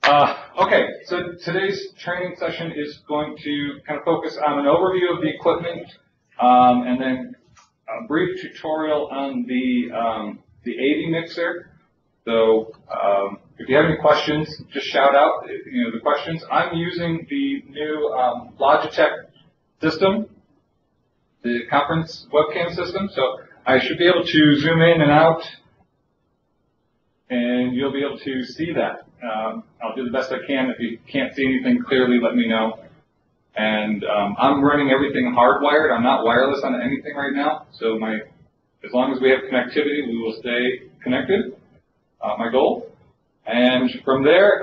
Okay, so today's training session is going to kind of focus on an overview of the equipment, and then a brief tutorial on the AV mixer. So if you have any questions, just shout out the questions. I'm using the new Logitech system, the conference webcam system, so I should be able to zoom in and out, and you'll be able to see that. I'll do the best I can. If you can't see anything clearly, let me know. And I'm running everything hardwired. I'm not wireless on anything right now. So as long as we have connectivity, we will stay connected. My goal. And from there,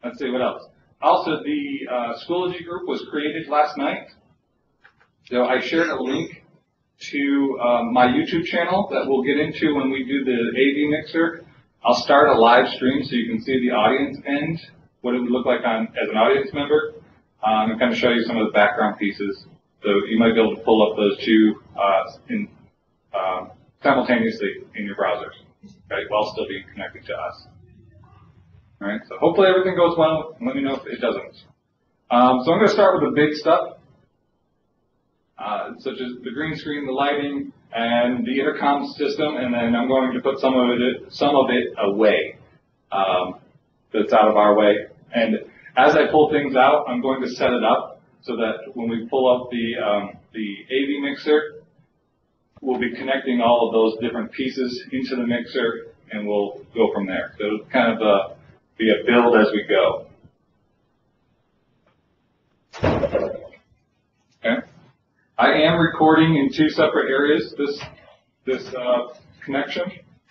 let's see what else. Also, the Schoology group was created last night. So I shared a link to my YouTube channel that we'll get into when we do the AV mixer. I'll start a live stream so you can see the audience end, what it would look like as an audience member, and kind of show you some of the background pieces. So you might be able to pull up those two simultaneously in your browsers, okay, while still being connected to us. All right, so hopefully everything goes well. Let me know if it doesn't. So I'm going to start with the big stuff. Such as the green screen, the lighting, and the intercom system, and then I'm going to put some of it away. That's out of our way. And as I pull things out, I'm going to set it up so that when we pull up the AV mixer, we'll be connecting all of those different pieces into the mixer, and we'll go from there. So it'll kind of be a build as we go. Okay. I am recording in two separate areas, this connection.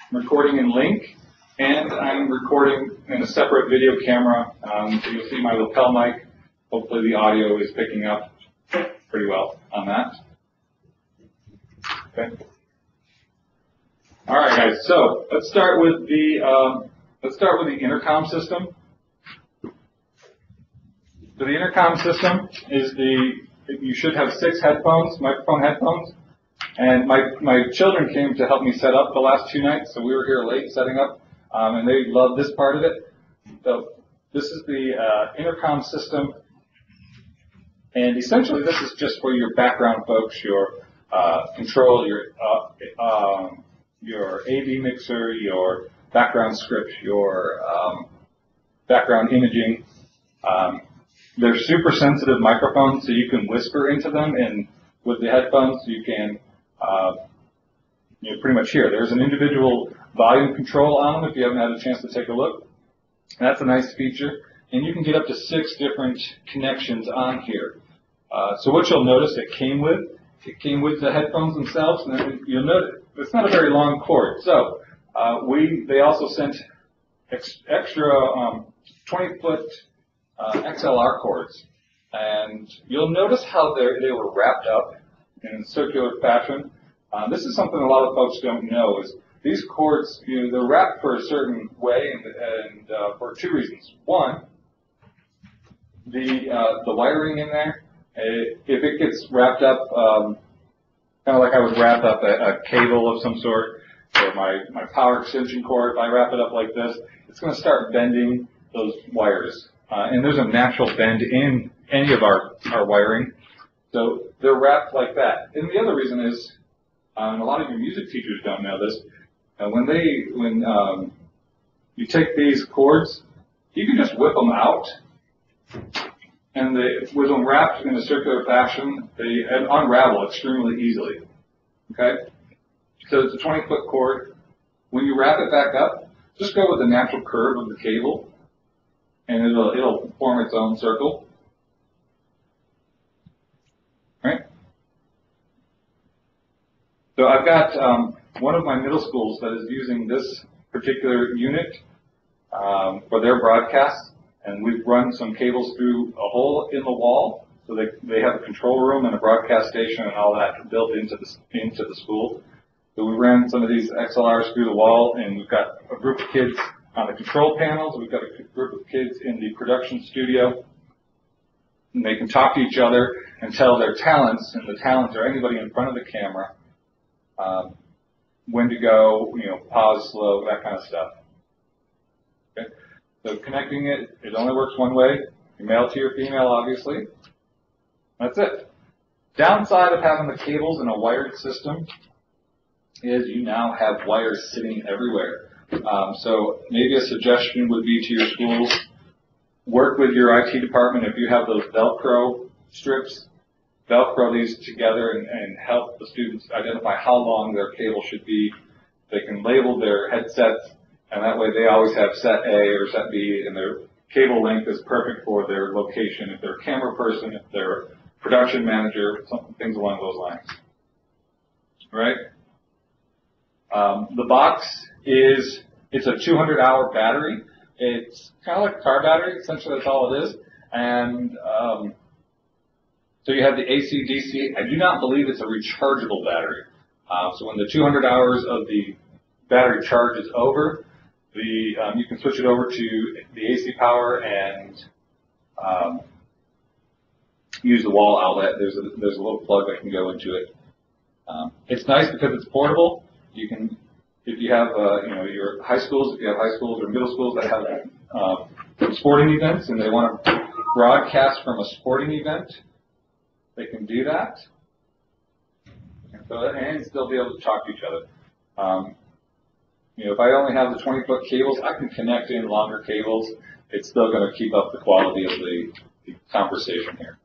I'm recording in Link, and I'm recording in a separate video camera. So you'll see my lapel mic. Hopefully the audio is picking up pretty well on that. Okay. All right, guys. So let's start with the intercom system. So the intercom system is you should have 6 headphones, microphone headphones, and my children came to help me set up the last 2 nights, so we were here late setting up, and they loved this part of it. So this is the intercom system, and essentially this is just for your background folks, your control, your AV mixer, your background script, your background imaging. They're super sensitive microphones, so you can whisper into them, and with the headphones, you can pretty much hear. There's an individual volume control on them if you haven't had a chance to take a look. And that's a nice feature. And you can get up to 6 different connections on here. So what you'll notice it came with the headphones themselves, and then you'll notice it's not a very long cord. So they also sent extra 20-foot XLR cords, and you'll notice how they were wrapped up in a circular fashion. This is something a lot of folks don't know, is these cords, they're wrapped for a certain way, and for 2 reasons. One, the wiring in there, if it gets wrapped up, kind of like I would wrap up a cable of some sort, or my power extension cord, if I wrap it up like this, it's going to start bending those wires. And there's a natural bend in any of our wiring. So they're wrapped like that. And the other reason is, and a lot of your music teachers don't know this, when you take these cords, you can just whip them out, and with them wrapped in a circular fashion, they unravel extremely easily. Okay? So it's a 20-foot cord. When you wrap it back up, just go with the natural curve of the cable, and it'll form its own circle. Right? So I've got one of my middle schools that is using this particular unit for their broadcast, and we've run some cables through a hole in the wall, so they have a control room and a broadcast station and all that built into the school. So we ran some of these XLRs through the wall, and we've got a group of kids on the control panels. We've got a group of kids in the production studio, and they can talk to each other and tell their talents, and the talents are anybody in front of the camera, when to go, pause, slow, that kind of stuff. Okay? So connecting it only works one way. Your male to your female, obviously. That's it. Downside of having the cables in a wired system is you now have wires sitting everywhere. So maybe a suggestion would be to your schools, work with your IT department if you have those Velcro strips, Velcro these together and help the students identify how long their cable should be. They can label their headsets, and that way they always have set A or set B, and their cable length is perfect for their location. If they're a camera person, if they're a production manager, things along those lines. Right? The box it's a 200-hour battery. It's kind of like a car battery. Essentially, that's all it is. And so you have the AC, DC. I do not believe it's a rechargeable battery. So when the 200 hours of the battery charge is over, you can switch it over to the AC power and use the wall outlet. There's a little plug that can go into it. It's nice because it's portable. You can, if you have your high schools, if you have high schools or middle schools that have sporting events and they want to broadcast from a sporting event, they can do that. And still be able to talk to each other. If I only have the 20-foot cables, I can connect in longer cables. It's still going to keep up the quality of the conversation here.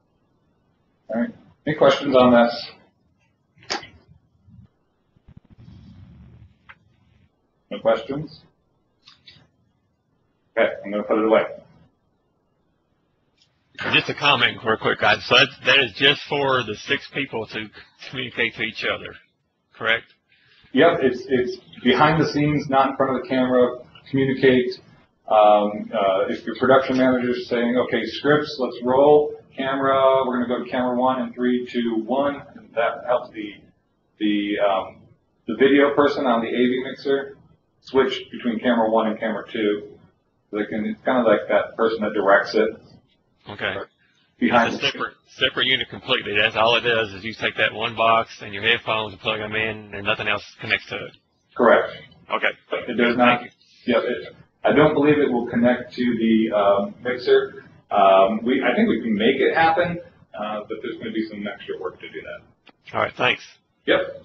All right. Any questions on this? No questions? Okay, I'm going to put it away. Just a comment real quick, guys. So that is just for the 6 people to communicate to each other, correct? Yep, it's behind the scenes, not in front of the camera. Communicate. If your production manager is saying, okay, scripts, let's roll. Camera, we're going to go to camera 1 in 3, 2, 1. And that helps the video person on the AV mixer switch between camera 1 and camera 2. So it's kind of like that person that directs it. Okay. Behind it's a separate unit completely. That's all it does is you take that one box and your headphones and plug them in, and nothing else connects to it. Correct. Okay. It does not. Yeah. I don't believe it will connect to the mixer. I think we can make it happen, but there's going to be some extra work to do that. All right. Thanks. Yep.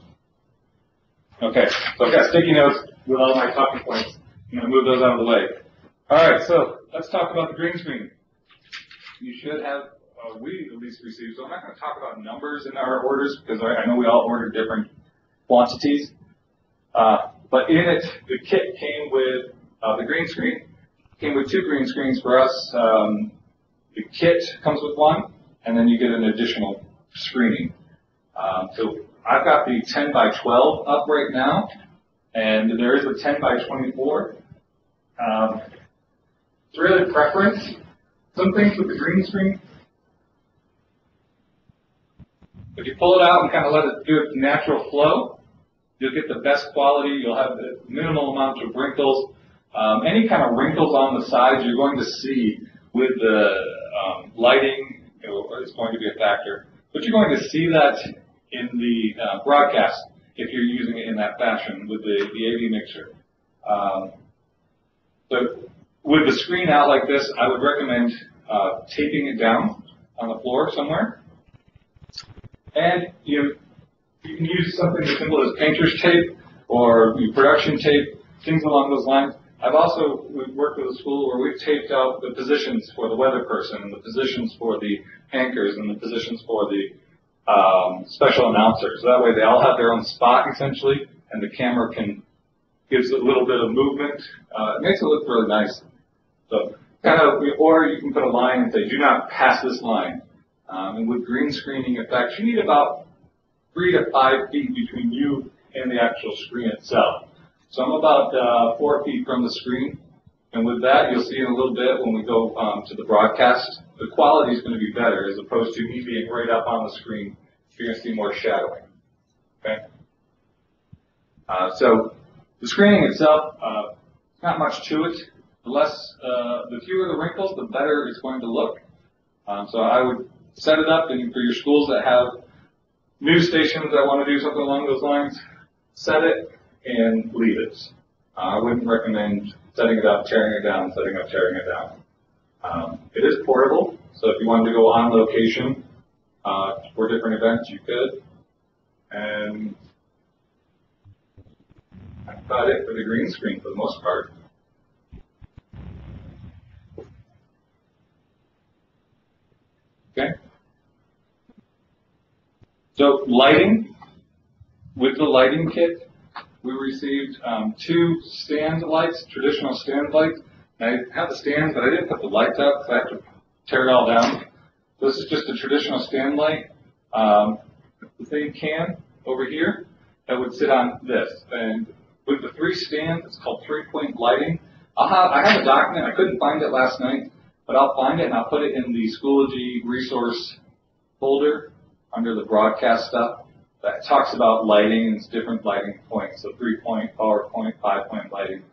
Okay. So I've got sticky notes with all my talking points. I'm going to move those out of the way. All right. So let's talk about the green screen. You should have, we at least received, so I'm not going to talk about numbers in our orders because I know we all ordered different quantities. But in it, the kit came with the green screen. Came with 2 green screens for us. The kit comes with 1, and then you get an additional screening. So I've got the 10 by 12 up right now, and there is a 10 by 24. It's really preference. Some things with the green screen, if you pull it out and kind of let it do its natural flow, you'll get the best quality. You'll have the minimal amount of wrinkles. Any kind of wrinkles on the sides you're going to see with the lighting is going to be a factor. But you're going to see that in the broadcast if you're using it in that fashion with the AV mixer. So with the screen out like this, I would recommend taping it down on the floor somewhere. And you can use something as simple as painter's tape or production tape, things along those lines. We've worked with a school where we've taped out the positions for the weather person and the positions for the anchors and the positions for the special announcers. So that way they all have their own spot essentially, and the camera gives a little bit of movement. It makes it look really nice. So or you can put a line and say, do not pass this line. And with green screening effects, you need about 3 to 5 feet between you and the actual screen itself. So I'm about 4 feet from the screen. And with that, you'll see in a little bit when we go to the broadcast, the quality is going to be better as opposed to me being right up on the screen. You're going to see more shadowing. Okay? So the screening itself, not much to it. The fewer the wrinkles, the better it's going to look. So I would set it up, and for your schools that have news stations that want to do something along those lines, set it and leave it. I wouldn't recommend setting it up, tearing it down, setting up, tearing it down. It is portable, so if you wanted to go on location for different events, you could. And that's about it for the green screen for the most part. Okay. So lighting, with the lighting kit, we received 2 stand lights, traditional stand lights. I have the stands, but I didn't put the lights up because I have to tear it all down. This is just a traditional stand light. The same can over here that would sit on this. And with the 3 stands, it's called 3-point lighting. I have a document. I couldn't find it last night, but I'll find it and I'll put it in the Schoology resource folder under the broadcast stuff that talks about lighting and different lighting points. So 3-point, power point, 5-point lighting.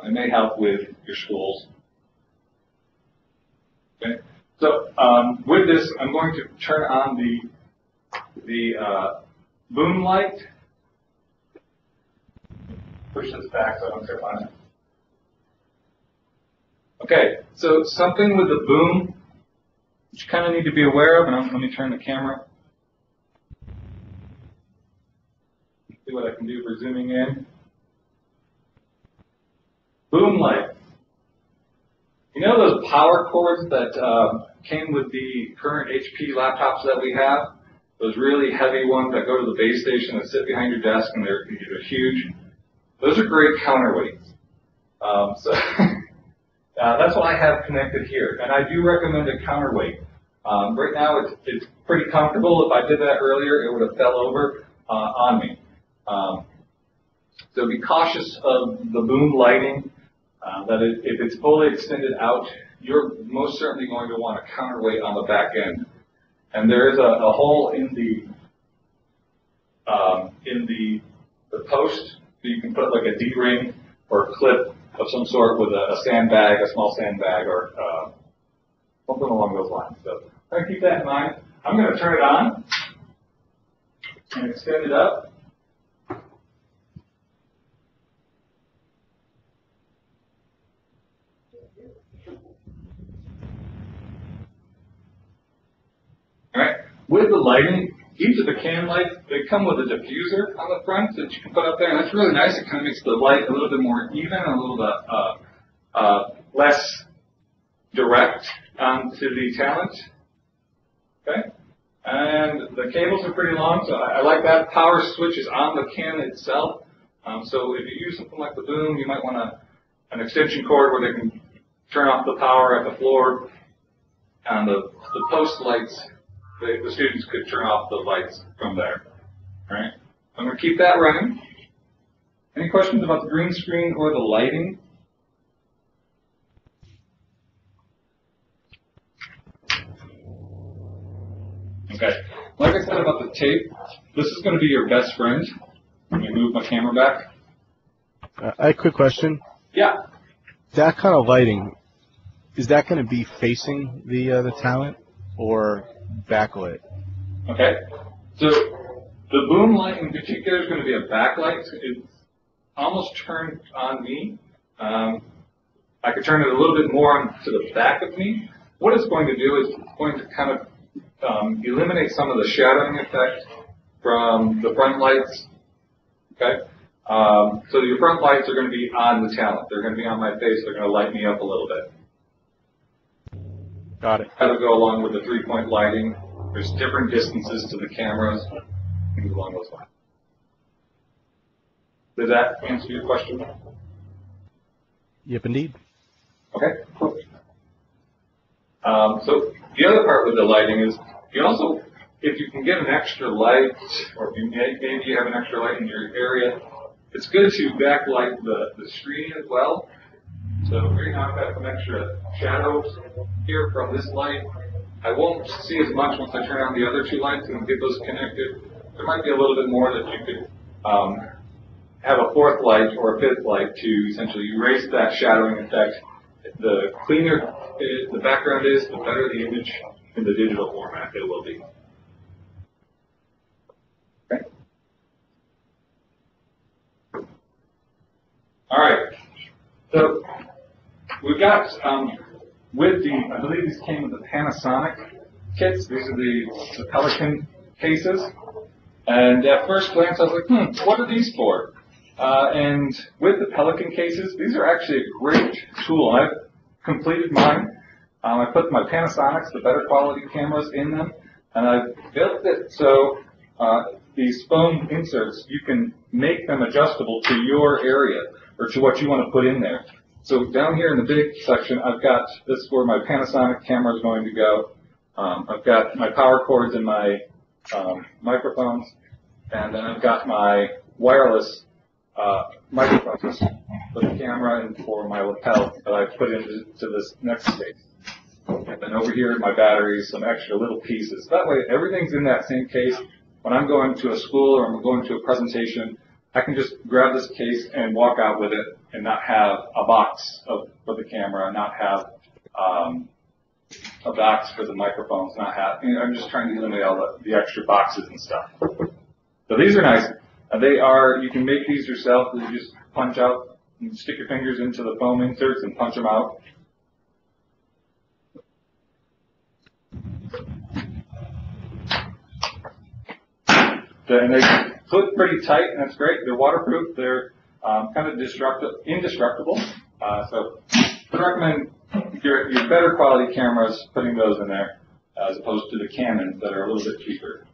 It may help with your schools. Okay. So with this, I'm going to turn on the boom light. Push this back so I don't trip on it. Okay, so something with the boom that you kind of need to be aware of, and let me turn the camera. See what I can do for zooming in. Boom light. You know those power cords that came with the current HP laptops that we have? Those really heavy ones that go to the base station that sit behind your desk and they're huge. Those are great counterweights. So that's what I have connected here. And I do recommend a counterweight. Right now it's pretty comfortable. If I did that earlier, it would have fell over on me. So be cautious of the boom lighting. If it's fully extended out, you're most certainly going to want a counterweight on the back end. And there is a hole in the post, so you can put like a D-ring or a clip of some sort with a sandbag, a small sandbag, or something along those lines. So I'm going to keep that in mind. I'm going to turn it on and extend it up. All right. With the lighting, each of the can lights, they come with a diffuser on the front that you can put up there, and that's really nice. It kind of makes the light a little bit more even, and a little bit less direct onto the talent. Okay. And the cables are pretty long, so I like that. Power switch is on the can itself. So if you use something like the boom, you might want an extension cord where they can turn off the power at the floor. And the post lights, the students could turn off the lights from there. All right. I'm going to keep that running. Any questions about the green screen or the lighting? Okay. Like I said about the tape, this is going to be your best friend. Let me move my camera back. I have a quick question. Yeah. That kind of lighting, is that going to be facing the talent or backlit? Okay. So the boom light in particular is going to be a backlight. It's almost turned on me. I could turn it a little bit more on to the back of me. What it's going to do is it's going to kind of eliminate some of the shadowing effect from the front lights. Okay. So your front lights are going to be on the talent. They're going to be on my face. They're going to light me up a little bit. Got it. That'll go along with the 3-point lighting. There's different distances to the cameras. Things along those lines. Does that answer your question? Yep, indeed. Okay, cool. So the other part with the lighting is you also, if you can get an extra light, or if you maybe you have an extra light in your area, it's good to backlight the screen as well. So right now I've got some extra shadows here from this light. I won't see as much once I turn on the other 2 lights and get those connected. There might be a little bit more that you could have a 4th light or a 5th light to essentially erase that shadowing effect. The cleaner the background is, the better the image in the digital format it will be. Okay. So we've got, with the, I believe these came with the Panasonic kits. These are the Pelican cases. And at first glance, I was like, what are these for? And with the Pelican cases, these are actually a great tool. I've completed mine. I put my Panasonics, the better quality cameras, in them, and I've built it so these foam inserts, you can make them adjustable to your area or to what you want to put in there. So down here in the big section, I've got, this is where my Panasonic camera is going to go. I've got my power cords and my microphones, and then I've got my wireless microphones for the camera and for my lapel that I've put into this next space. And then over here, my batteries, some extra little pieces. That way, everything's in that same case. When I'm going to a school or I'm going to a presentation, I can just grab this case and walk out with it and not have a box for the camera, not have a box for the microphones, not have, I'm just trying to eliminate all the extra boxes and stuff. So these are nice. You can make these yourself. You just punch out, you stick your fingers into the foam inserts and punch them out. And they clip pretty tight, and that's great. They're waterproof. They're kind of indestructible. So I recommend your better quality cameras putting those in there as opposed to the Canons that are a little bit cheaper.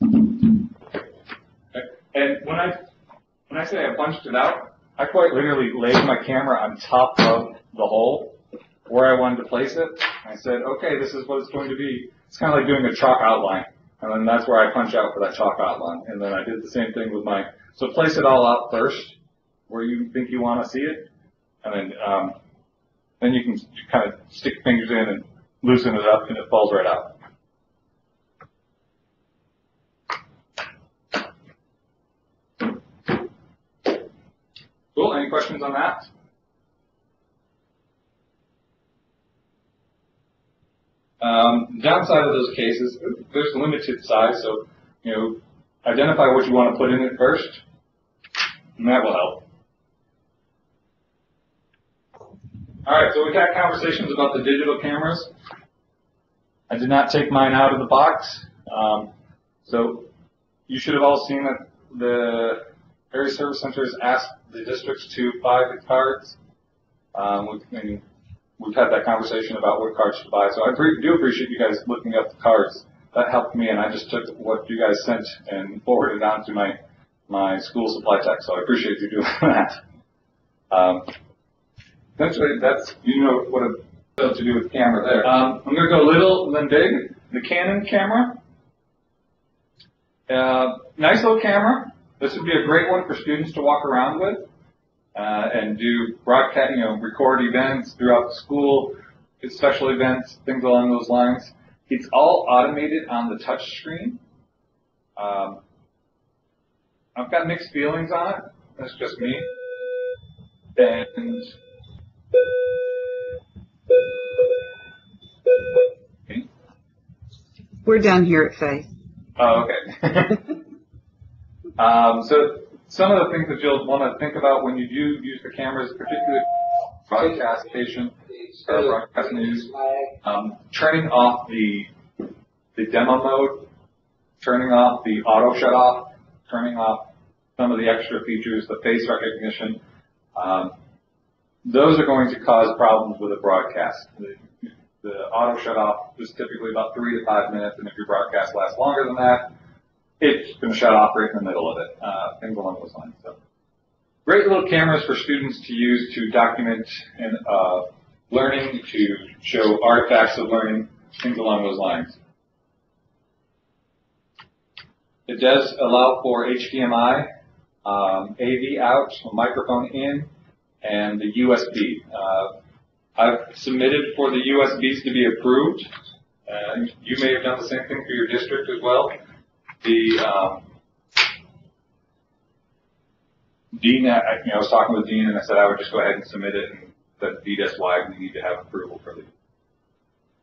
Okay. And when I say I punched it out, I quite literally laid my camera on top of the hole where I wanted to place it. I said, okay, this is what it's going to be. It's kind of like doing a chalk outline. And then that's where I punch out for that chalk outline. And then I did the same thing with mine. So place it all out first where you think you want to see it. And then you can kind of stick fingers in and loosen it up and it falls right out. Cool. Any questions on that? Downside of those cases, there's limited size, so identify what you want to put in it first, and that will help. All right, so we've had conversations about the digital cameras. I did not take mine out of the box, so you should have all seen that the Area Service Centers asked the districts to buy the cards. We've had that conversation about what cards to buy, so I do appreciate you guys looking up the cards. That helped me, and I just took what you guys sent and forwarded it on to my school supply tech, so I appreciate you doing that. Essentially, that's, what to do with the camera there. I'm going to go little, then big. The Canon camera. Nice little camera. This would be a great one for students to walk around with. And do broadcast, record events throughout the school, special events, things along those lines. It's all automated on the touch screen. I've got mixed feelings on it. That's just me. And we're down here at Faith. Oh, okay. So some of the things that you'll want to think about when you do use the cameras, particularly broadcast station or broadcast news, turning off the demo mode, turning off the auto shut off, turning off some of the extra features, the face recognition. Those are going to cause problems with a broadcast. The auto shut off is typically about 3 to 5 minutes, and if your broadcast lasts longer than that, it's going to shut off right in the middle of it, things along those lines. So, great little cameras for students to use to document and learning, to show artifacts of learning, things along those lines. It does allow for HDMI, AV out, a microphone in, and the USB. I've submitted for the USBs to be approved. You may have done the same thing for your district as well. Dean, I was talking with Dean, and I said I would just go ahead and submit it, and that that's why we need to have approval for these.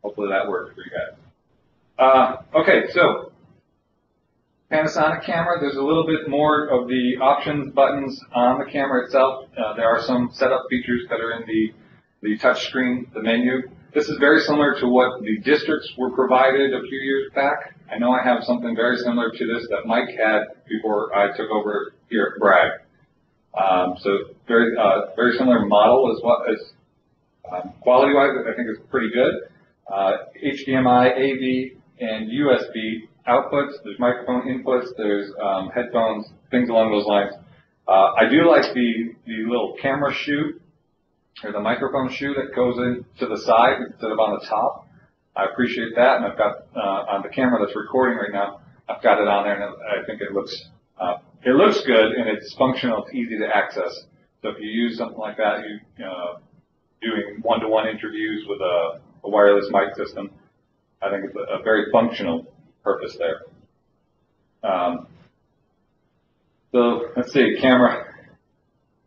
Hopefully that works for you guys. Okay, so Panasonic camera, there's a little bit more of the options buttons on the camera itself. There are some setup features that are in the touch screen, the menu. This is very similar to what the districts were provided a few years back. I know I have something very similar to this that Mike had before I took over here at Bragg. So very similar model as well as quality-wise. I think it's pretty good. HDMI, AV, and USB outputs. There's microphone inputs. There's headphones, things along those lines. I do like the little camera shoe or the microphone shoe that goes in to the side instead of on the top. I appreciate that, and I've got on the camera that's recording right now, I've got it on there, and I think it looks good, and it's functional. It's easy to access. So if you use something like that, doing one-to-one interviews with a wireless mic system, I think it's a very functional purpose there. So let's see, camera.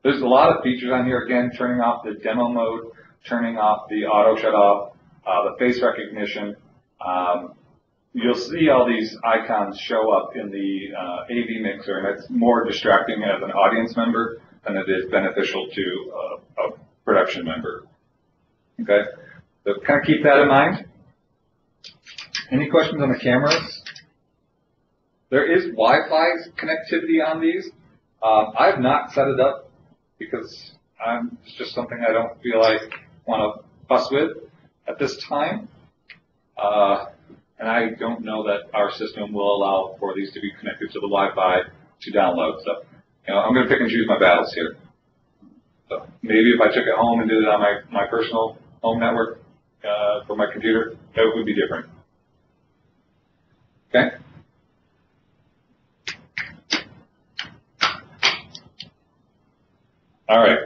There's a lot of features on here. Again, turning off the demo mode, turning off the auto shut off, the face recognition. You'll see all these icons show up in the AV mixer, and it's more distracting as an audience member than it is beneficial to a production member. Okay, so kind of keep that in mind. Any questions on the cameras? There is Wi-Fi connectivity on these. I've not set it up because it's just something I don't feel like want to fuss with at this time. And I don't know that our system will allow for these to be connected to the Wi-Fi to download. So, I'm going to pick and choose my battles here. So maybe if I took it home and did it on my personal home network for my computer, it would be different. Okay. All right.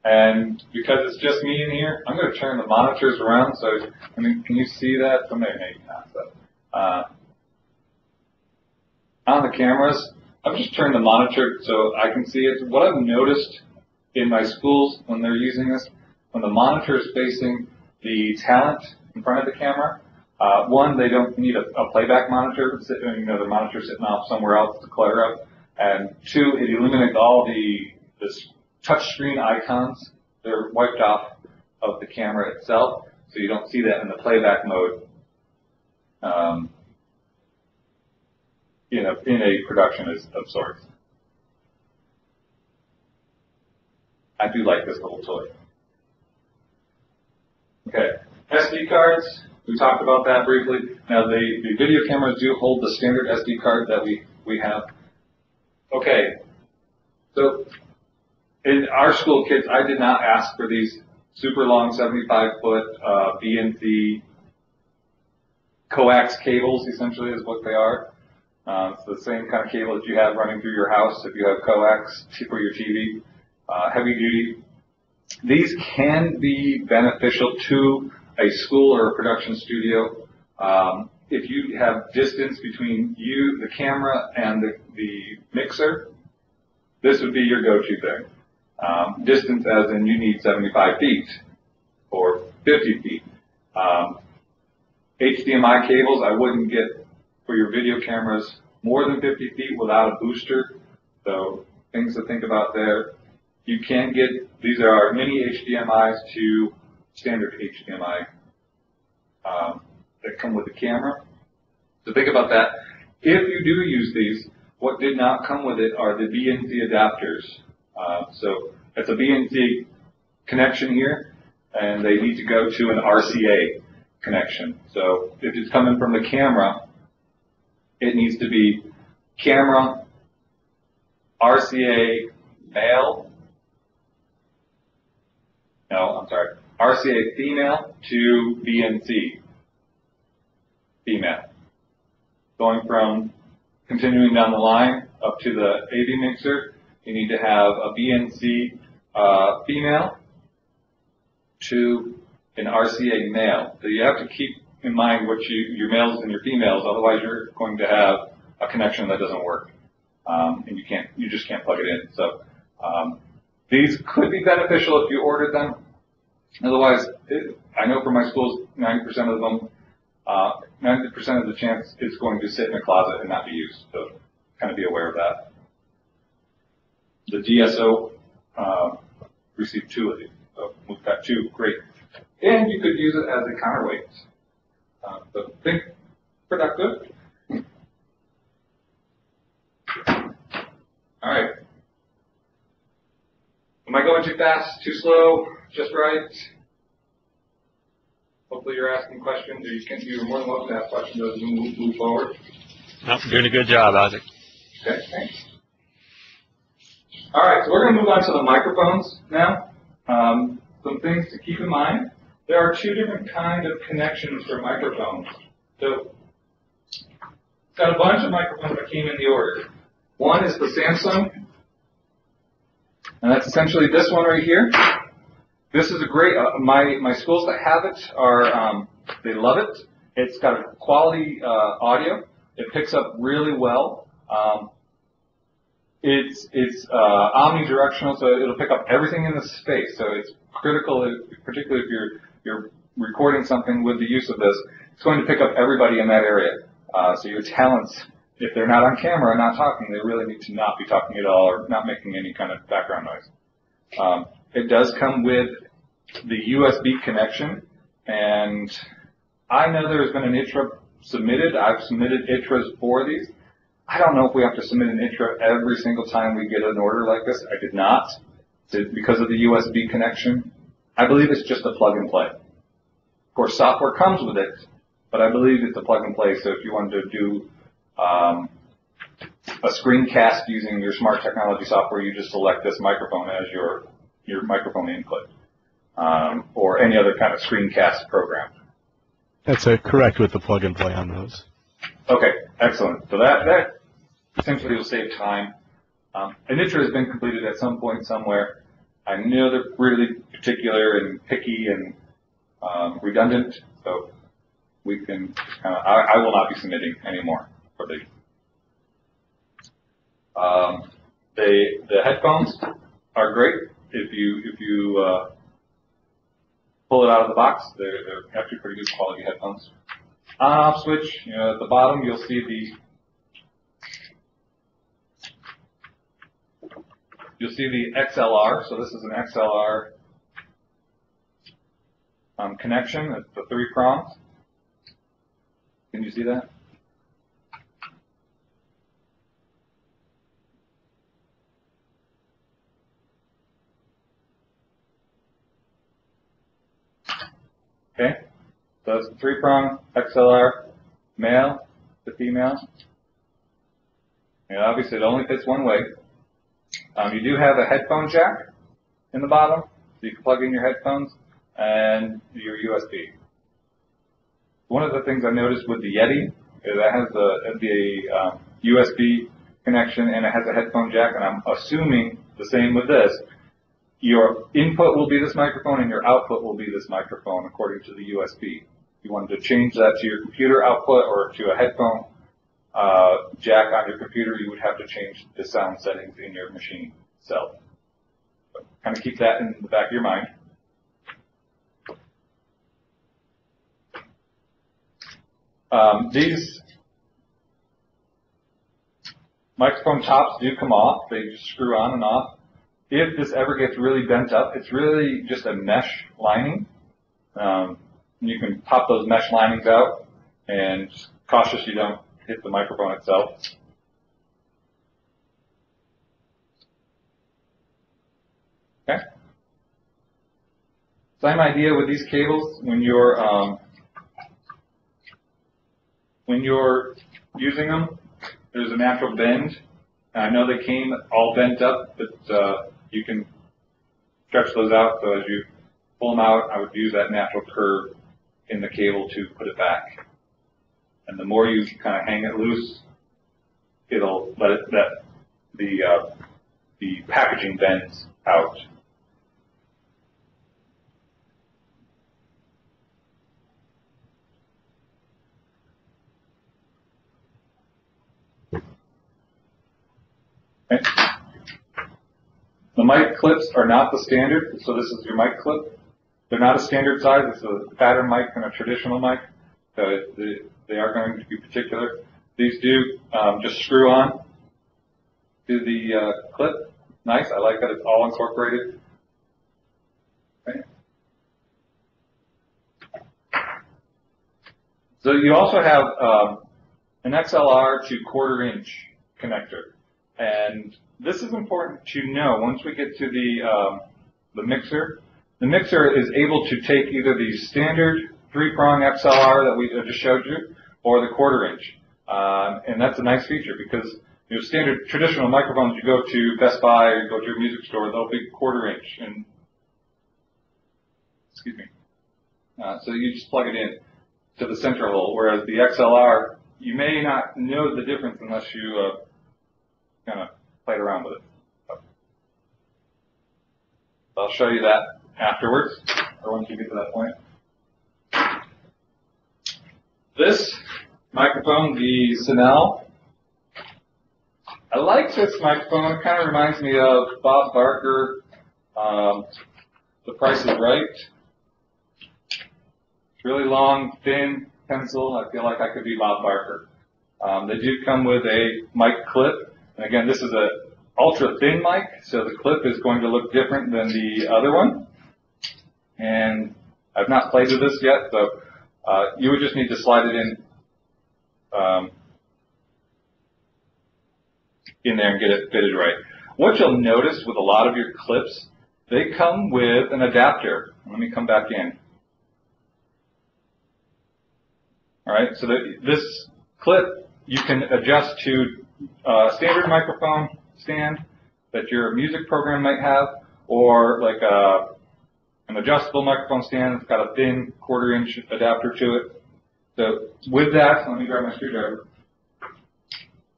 And because it's just me in here, I'm going to turn the monitors around. So, can you see that? Somebody maybe not. But on the cameras, I've just turned the monitor so I can see it. What I've noticed in my schools when they're using this, when the monitor is facing the talent in front of the camera, one, they don't need a playback monitor, the monitor sitting off somewhere else to clutter up. And two, it eliminates all this touch screen icons. They're wiped off of the camera itself, so you don't see that in the playback mode in a production of sorts. I do like this little toy. Okay, SD cards. We talked about that briefly. Now the video cameras do hold the standard SD card that we have. Okay, so in our school kids, I did not ask for these super long 75-foot BNC coax cables, essentially is what they are. It's the same kind of cable that you have running through your house if you have coax for your TV, heavy duty. These can be beneficial to a school or a production studio. If you have distance between you, the camera, and the mixer, this would be your go-to thing. Distance as in you need 75 feet or 50 feet. HDMI cables I wouldn't get for your video cameras more than 50 feet without a booster. So things to think about there. You can get, these are mini HDMIs to standard HDMI that come with the camera. So think about that. If you do use these, what did not come with it are the BNC adapters. So it's a BNC connection here, and they need to go to an RCA connection. So if it's coming from the camera, it needs to be camera, RCA male, RCA female to BNC female. Going from continuing down the line up to the AV mixer, you need to have a BNC female to an RCA male. So you have to keep in mind what your males and your females, otherwise you're going to have a connection that doesn't work, and you just can't plug it in. So these could be beneficial if you ordered them. Otherwise, I know for my schools, 90% of them 90% of the chance it's going to sit in a closet and not be used. So kind of be aware of that. The DSO received 2 of these. So we've got 2, great. And you could use it as a counterweight. So think productive. All right. Am I going too fast, too slow, just right? Hopefully you're asking questions, or you're more than welcome to ask questions as we move forward. Nope, doing a good job, Isaac. Okay, thanks. All right, so we're going to move on to the microphones now. Some things to keep in mind. There are 2 different kinds of connections for microphones. So, got a bunch of microphones that came in the order. One is the Samsung, and that's essentially this one right here. This is a great, my schools that have it are, they love it. It's got a quality audio. It picks up really well. It's omnidirectional, so it'll pick up everything in the space. So it's critical, particularly if you're recording something with the use of this. It's going to pick up everybody in that area. So your talents, if they're not on camera and not talking, they really need to not be talking at all or not making any kind of background noise. It does come with the USB connection, and I know there's been an ITRA submitted. I've submitted ITRAs for these. I don't know if we have to submit an ITRA every single time we get an order like this. I did not, because of the USB connection. I believe it's just a plug and play. Of course, software comes with it, but I believe it's a plug and play. So if you wanted to do a screencast using your smart technology software, you just select this microphone as your microphone input, or any other kind of screencast program. That's correct with the plug and play on those. Okay, excellent. So that essentially will save time. An ITRA has been completed at some point somewhere. I know they're really particular and picky and redundant, so we can. I will not be submitting anymore for these. The headphones are great if you pull it out of the box. They're actually pretty good quality headphones. On-off switch, at the bottom you'll see the XLR. So this is an XLR connection. It's the 3 prongs. Can you see that? Okay. So it's a 3-prong XLR, male to female. And obviously it only fits one way. You do have a headphone jack in the bottom, so you can plug in your headphones and your USB. One of the things I noticed with the Yeti is that has the USB connection and it has a headphone jack, and I'm assuming the same with this. Your input will be this microphone and your output will be this microphone according to the USB. If you wanted to change that to your computer output or to a headphone jack on your computer, you would have to change the sound settings in your machine itself. So kind of keep that in the back of your mind. These microphone tops do come off. They just screw on and off. If this ever gets really bent up, it's really just a mesh lining. You can pop those mesh linings out, and cautious you don't hit the microphone itself. Okay. Same idea with these cables. When you're using them, there's a natural bend. I know they came all bent up, but you can stretch those out. So as you pull them out, I would use that natural curve in the cable to put it back. And the more you kind of hang it loose, it'll let the packaging bends out. Okay. The mic clips are not the standard, so this is your mic clip. They're not a standard size. It's a pattern mic and a traditional mic. So they are going to be particular. These do just screw on to the clip. Nice, I like that it's all incorporated. Okay. So you also have an XLR to 1/4 inch connector, and this is important to know. Once we get to the mixer is able to take either the standard 3-prong XLR that we just showed you, or the 1/4 inch, and that's a nice feature because standard traditional microphones, you go to Best Buy or you go to a music store, they'll be 1/4 inch, and excuse me. So you just plug it in to the center hole, whereas the XLR, you may not know the difference unless you kind of played around with it. So I'll show you that afterwards, or once you get to that point. This microphone, the Sonel, I like this microphone. It kind of reminds me of Bob Barker, The Price is Right. Really long, thin pencil. I feel like I could be Bob Barker. They do come with a mic clip. And again, this is a ultra thin mic, so the clip is going to look different than the other one. And I've not played with this yet, so you would just need to slide it in there and get it fitted right. What you'll notice with a lot of your clips, they come with an adapter. Let me come back in. All right, so this clip you can adjust to a standard microphone stand that your music program might have, or like an adjustable microphone stand that's got a thin 1/4 inch adapter to it. So with that, let me grab my screwdriver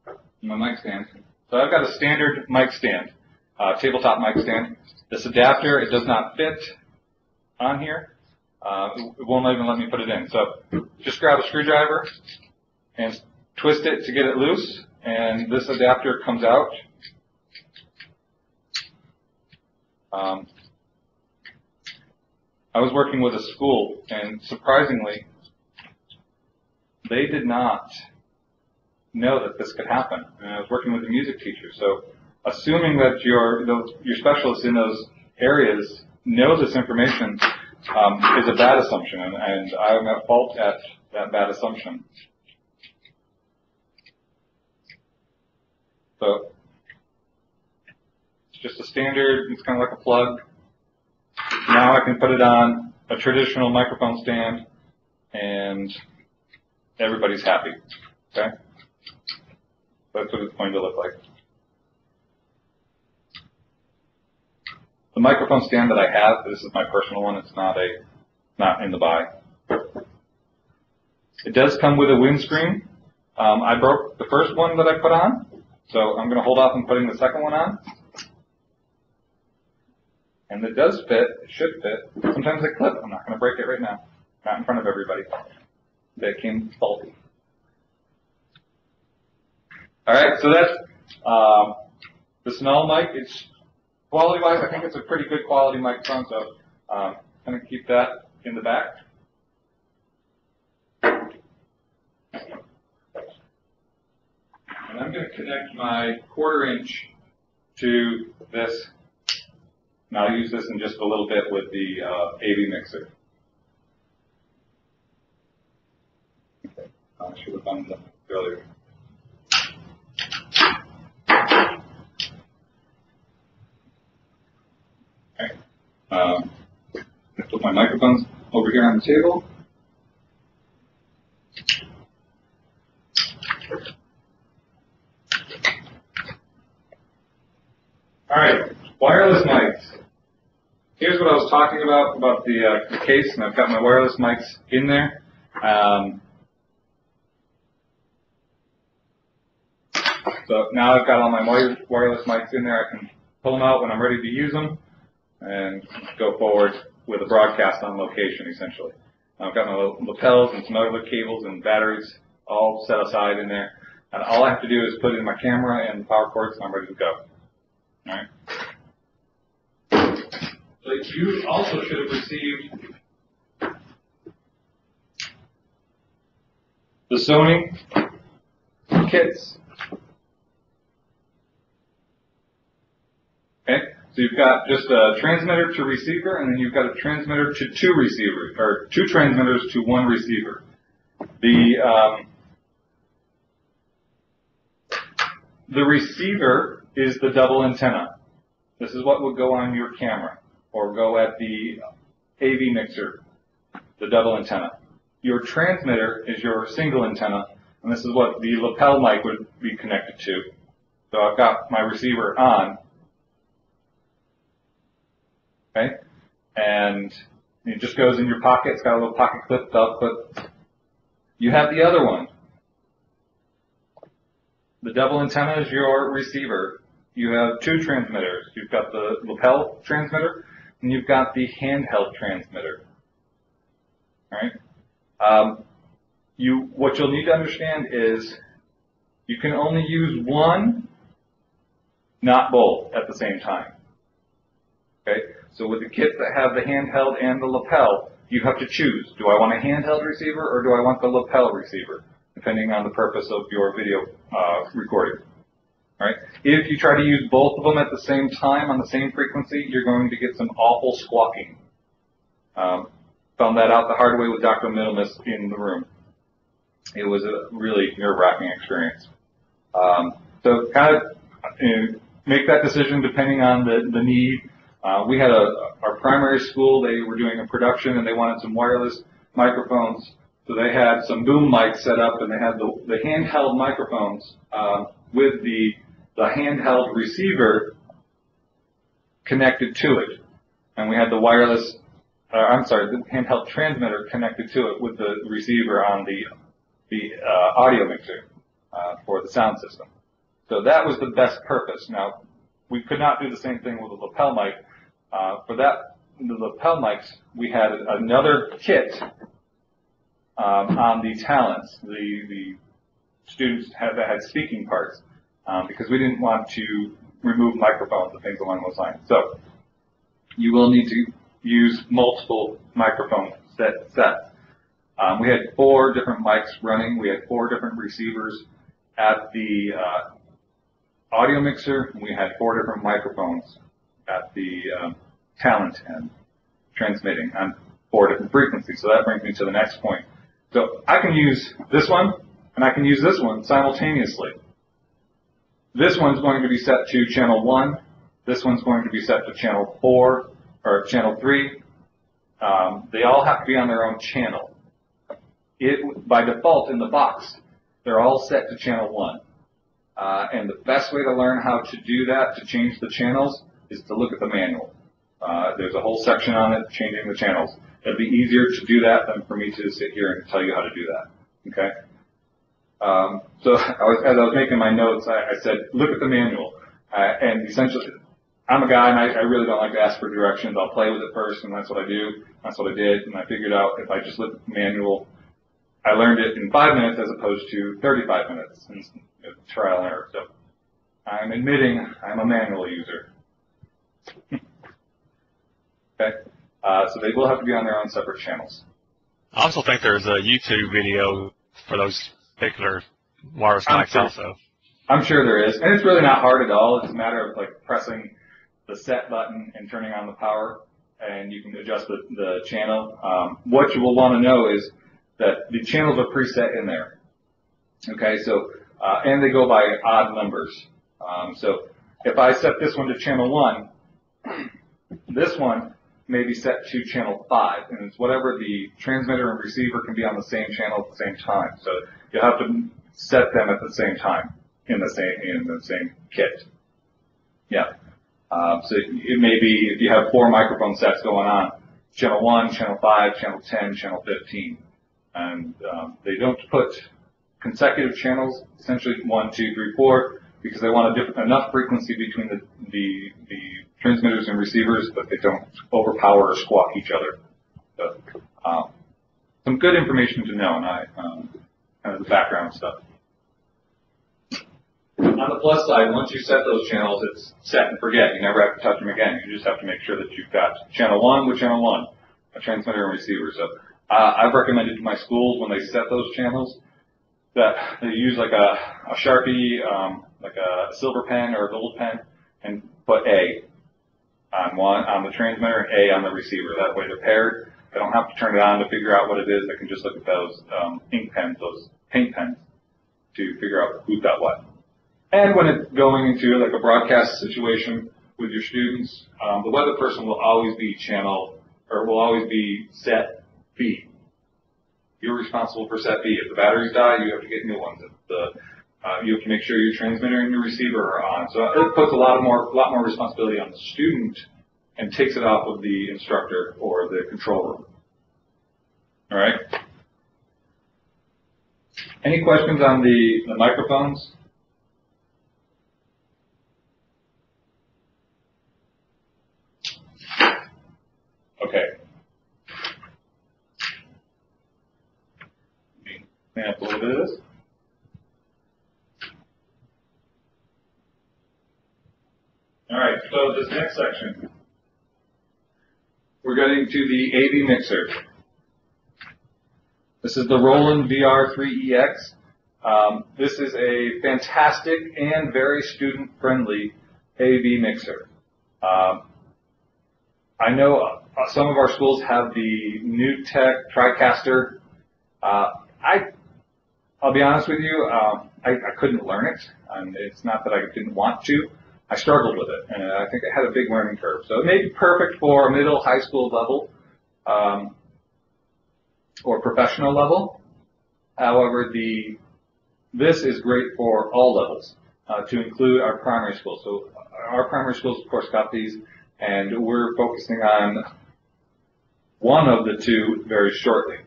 and my mic stand. So I've got a standard mic stand, tabletop mic stand. This adapter, it does not fit on here. It won't even let me put it in. So just grab a screwdriver and twist it to get it loose, and this adapter comes out. I was working with a school, and surprisingly, they did not know that this could happen. And I was working with a music teacher, so assuming that your specialists in those areas know this information is a bad assumption, and I'm at fault at that bad assumption. So it's just a standard, it's kind of like a plug. Now I can put it on a traditional microphone stand, and everybody's happy. Okay? That's what it's going to look like. The microphone stand that I have, this is my personal one. It's not in the buy. It does come with a windscreen. I broke the first one that I put on, so I'm going to hold off on putting the second one on. And it does fit. It should fit. Sometimes they clip. I'm not going to break it right now. Not in front of everybody. They came faulty. All right, so that's the Sonel mic. It's quality-wise, I think it's a pretty good quality microphone, so I'm going to keep that in the back. And I'm going to connect my 1/4 inch to this. And I'll use this in just a little bit with the AV mixer. Okay. I should have done that earlier. Okay. Put my microphones over here on the table. All right, wireless mics. Here's what I was talking about the case, and I've got my wireless mics in there. So now I've got all my wireless mics in there. I can pull them out when I'm ready to use them and go forward with a broadcast on location, essentially. I've got my lapels and some other cables and batteries all set aside in there. And all I have to do is put in my camera and power cords, and I'm ready to go. All right. So you also should have received the Sony kits. Okay, so you've got just a transmitter to receiver, and then you've got a transmitter to two receivers, or two transmitters to one receiver. The receiver is the double antenna. This is what would go on your camera or go at the AV mixer, the double antenna. Your transmitter is your single antenna, and this is what the lapel mic would be connected to. So I've got my receiver on, okay, and it just goes in your pocket. It's got a little pocket clip to output. You have the other one. The double antenna is your receiver. You have two transmitters. You've got the lapel transmitter, and you've got the handheld transmitter. All right. What you'll need to understand is you can only use one, not both, at the same time. Okay. So with the kits that have the handheld and the lapel, you have to choose. Do I want a handheld receiver or do I want the lapel receiver? Depending on the purpose of your video recording. Right? If you try to use both of them at the same time on the same frequency, you're going to get some awful squawking. Found that out the hard way with Dr. Middlemas in the room. It was a really nerve-wracking experience. So kind of make that decision depending on the need. We had our primary school, they were doing a production and they wanted some wireless microphones. So they had some boom mics set up, and they had the handheld microphones with the handheld receiver connected to it, and we had the the handheld transmitter connected to it with the receiver on the audio mixer for the sound system. So that was the best purpose. Now, we could not do the same thing with the lapel mic. For that, the lapel mics, we had another kit. On the talents, the students that had speaking parts, because we didn't want to remove microphones and things along those lines. So you will need to use multiple microphone sets. We had 4 different mics running. We had 4 different receivers at the audio mixer. We had 4 different microphones at the talent end, transmitting on 4 different frequencies. So that brings me to the next point. So I can use this one, and I can use this one simultaneously. This one's going to be set to channel 1. This one's going to be set to channel 4, or channel 3. They all have to be on their own channel. By default in the box, they're all set to channel 1. And the best way to learn how to do that, to change the channels, is to look at the manual. There's a whole section on it, changing the channels. It'd be easier to do that than for me to sit here and tell you how to do that. Okay. So as I was making my notes, I said, look at the manual. And essentially, I'm a guy and I really don't like to ask for directions. I'll play with it first, and that's what I do. That's what I did, and I figured out if I just look at the manual, I learned it in 5 minutes as opposed to 35 minutes. And trial and error. So I'm admitting I'm a manual user. Okay. So they will have to be on their own separate channels. I also think there's a YouTube video for those particular wireless mics also. I'm sure there is. And it's really not hard at all. It's a matter of like pressing the set button and turning on the power, and you can adjust the channel. What you will want to know is that the channels are preset in there. Okay, so, and they go by odd numbers. So if I set this one to channel 1, this one may be set to channel 5, and it's whatever the transmitter and receiver can be on the same channel at the same time. So you'll have to set them at the same time in the same kit. Yeah. So it may be, if you have 4 microphone sets going on, channel 1, channel 5, channel 10, channel 15, and they don't put consecutive channels, essentially 1, 2, 3, 4, because they want enough frequency between the transmitters and receivers, but they don't overpower or squawk each other. So, some good information to know, and kind of the background stuff. On the plus side, once you set those channels, it's set and forget. You never have to touch them again. You just have to make sure that you've got channel 1 with channel 1, a transmitter and receiver. So I've recommended to my schools when they set those channels that they use like a Sharpie, like a silver pen or a gold pen, and put A on the transmitter and A on the receiver. That way they're paired. They don't have to turn it on to figure out what it is. They can just look at those ink pens, those paint pens, to figure out who's got what. And when it's going into like a broadcast situation with your students, the weather person will always be will always be set B. You're responsible for set B. If the batteries die, you have to get new ones. You have to make sure your transmitter and your receiver are on. So it puts a lot more responsibility on the student and takes it off of the instructor or the control room. All right. Any questions on the microphones? Okay. Clean up a little bit of this. All right, so this next section, we're getting to the AV mixer. This is the Roland VR3EX. This is a fantastic and very student-friendly AV mixer. I know some of our schools have the NewTek TriCaster. I'll be honest with you, I couldn't learn it, and it's not that I didn't want to. I struggled with it, and I think it had a big learning curve. So it may be perfect for middle, high school level, or professional level. However, this is great for all levels, to include our primary schools. So our primary schools, of course, got these, and we're focusing on one of the two very shortly.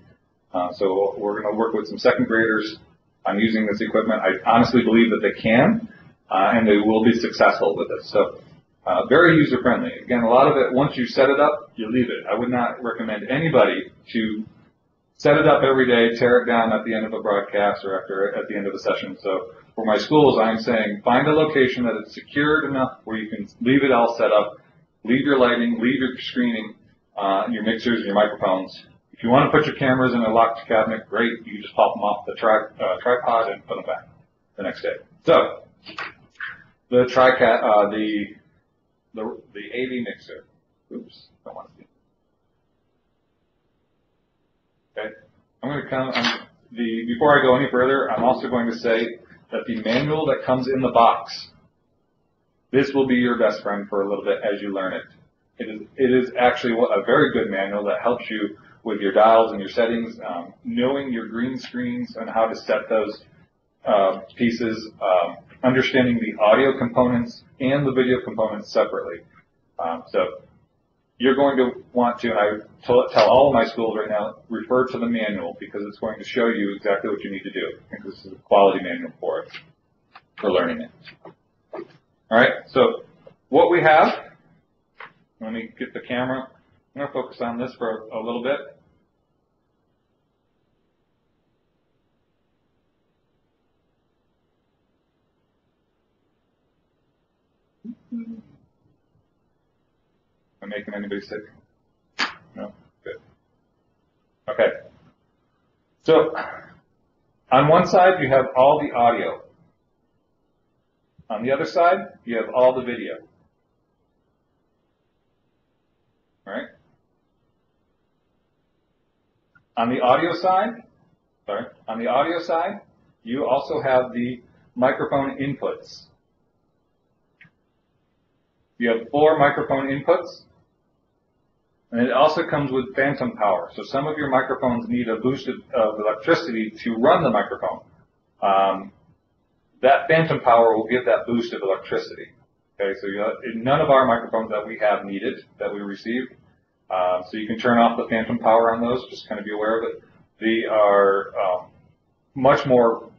So we're going to work with some second graders on using this equipment. I honestly believe that they can. And they will be successful with it. So very user-friendly. Again, a lot of it, once you set it up, you leave it. I would not recommend anybody to set it up every day, tear it down at the end of a broadcast or at the end of a session. So for my schools, I'm saying find a location that is secured enough where you can leave it all set up, leave your lighting, leave your screening, your mixers, and your microphones. If you want to put your cameras in a locked cabinet, great. You can just pop them off the tripod and put them back the next day. So the AV mixer. Oops, don't want to see. Okay, I'm going to come. Before I go any further, I'm also going to say that the manual that comes in the box, this will be your best friend for a little bit as you learn it. It is actually a very good manual that helps you with your dials and your settings, knowing your green screens and how to set those pieces. Understanding the audio components and the video components separately. So you're going to want to, I tell all of my schools right now, refer to the manual because it's going to show you exactly what you need to do. I think this is a quality manual for it, for learning it. All right, so what we have, let me get the camera. I'm going to focus on this for a little bit. Am I making anybody sick? No? Good. Okay. So, on one side, you have all the audio. On the other side, you have all the video. All right? On the audio side, you also have the microphone inputs. You have 4 microphone inputs, and it also comes with phantom power. So some of your microphones need a boost of electricity to run the microphone. That phantom power will give that boost of electricity. Okay, so none of our microphones that we have need it, that we received. So you can turn off the phantom power on those, just kind of be aware of it. They are much more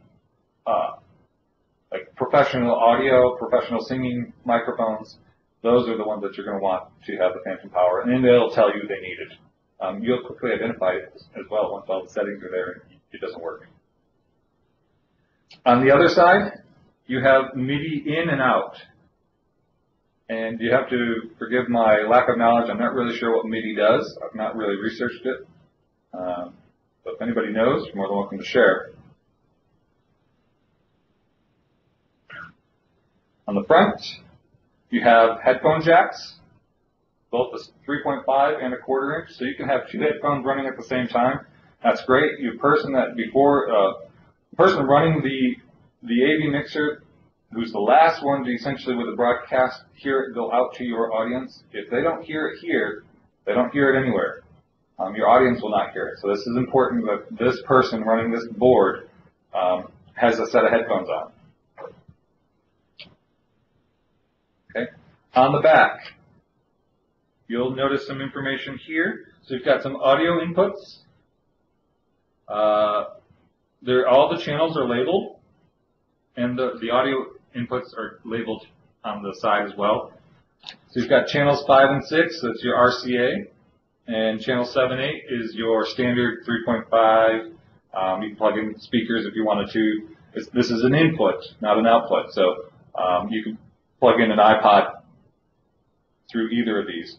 like professional audio, professional singing microphones. Those are the ones that you're going to want to have the phantom power, and then they'll tell you they need it. You'll quickly identify it as well once all the settings are there and it doesn't work. On the other side, you have MIDI in and out. And you have to forgive my lack of knowledge. I'm not really sure what MIDI does. I've not really researched it. But if anybody knows, you're more than welcome to share. On the front, you have headphone jacks, both a 3.5 and a 1/4 inch, so you can have 2 headphones running at the same time. That's great. The person running the AV mixer, who's the last one to essentially with the broadcast hear it go out to your audience. If they don't hear it here, they don't hear it anywhere. Your audience will not hear it. So this is important that this person running this board has a set of headphones on. Okay. On the back, you'll notice some information here. So you've got some audio inputs. All the channels are labeled, and the audio inputs are labeled on the side as well. So you've got channels 5 and 6, that's your RCA, and channel 7, 8 is your standard 3.5. You can plug in speakers if you wanted to. This is an input, not an output, so you can plug in an iPod through either of these.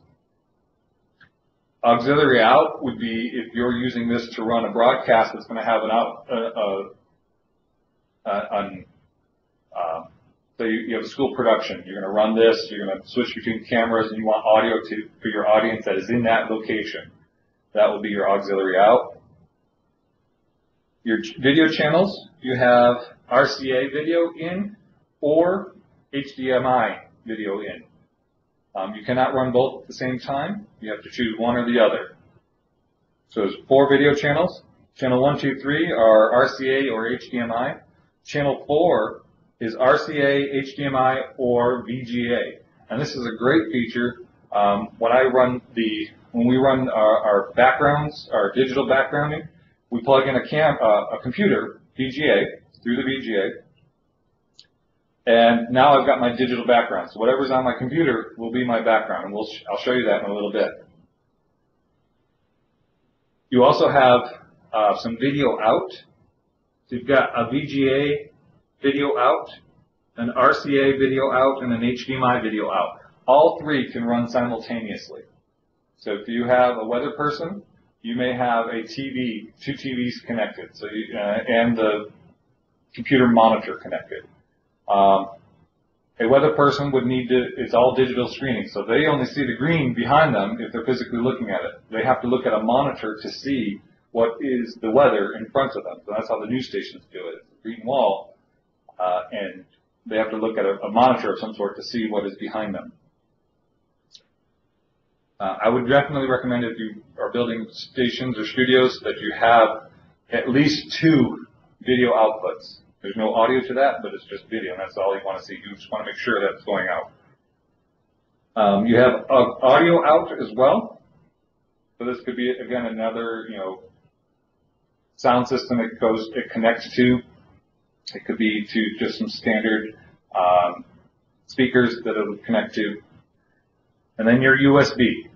Auxiliary out would be if you're using this to run a broadcast that's going to have so you have a school production. You're going to run this. You're going to switch between cameras, and you want audio for your audience that is in that location. That will be your auxiliary out. Your video channels, you have RCA video in or HDMI video in. You cannot run both at the same time. You have to choose one or the other. So there's 4 video channels. Channel 1, 2, 3 are RCA or HDMI. Channel 4 is RCA, HDMI, or VGA. And this is a great feature. When we run our backgrounds, our digital backgrounding, we plug in a computer, VGA, through the VGA. And now I've got my digital background. So whatever's on my computer will be my background, and I'll show you that in a little bit. You also have some video out. So you've got a VGA video out, an RCA video out, and an HDMI video out. All 3 can run simultaneously. So if you have a weather person, you may have a TV, 2 TVs connected, so and the computer monitor connected. A weather person would need it's all digital screening, so they only see the green behind them if they're physically looking at it. They have to look at a monitor to see what is the weather in front of them. So that's how the news stations do it. It's a green wall, and they have to look at a monitor of some sort to see what is behind them. I would definitely recommend if you are building stations or studios that you have at least 2 video outputs. There's no audio to that, but it's just video, and that's all you want to see. You just want to make sure that's going out. You have audio out as well. So this could be, again, another sound system it connects to. It could be to just some standard speakers that it'll connect to. And then your USB.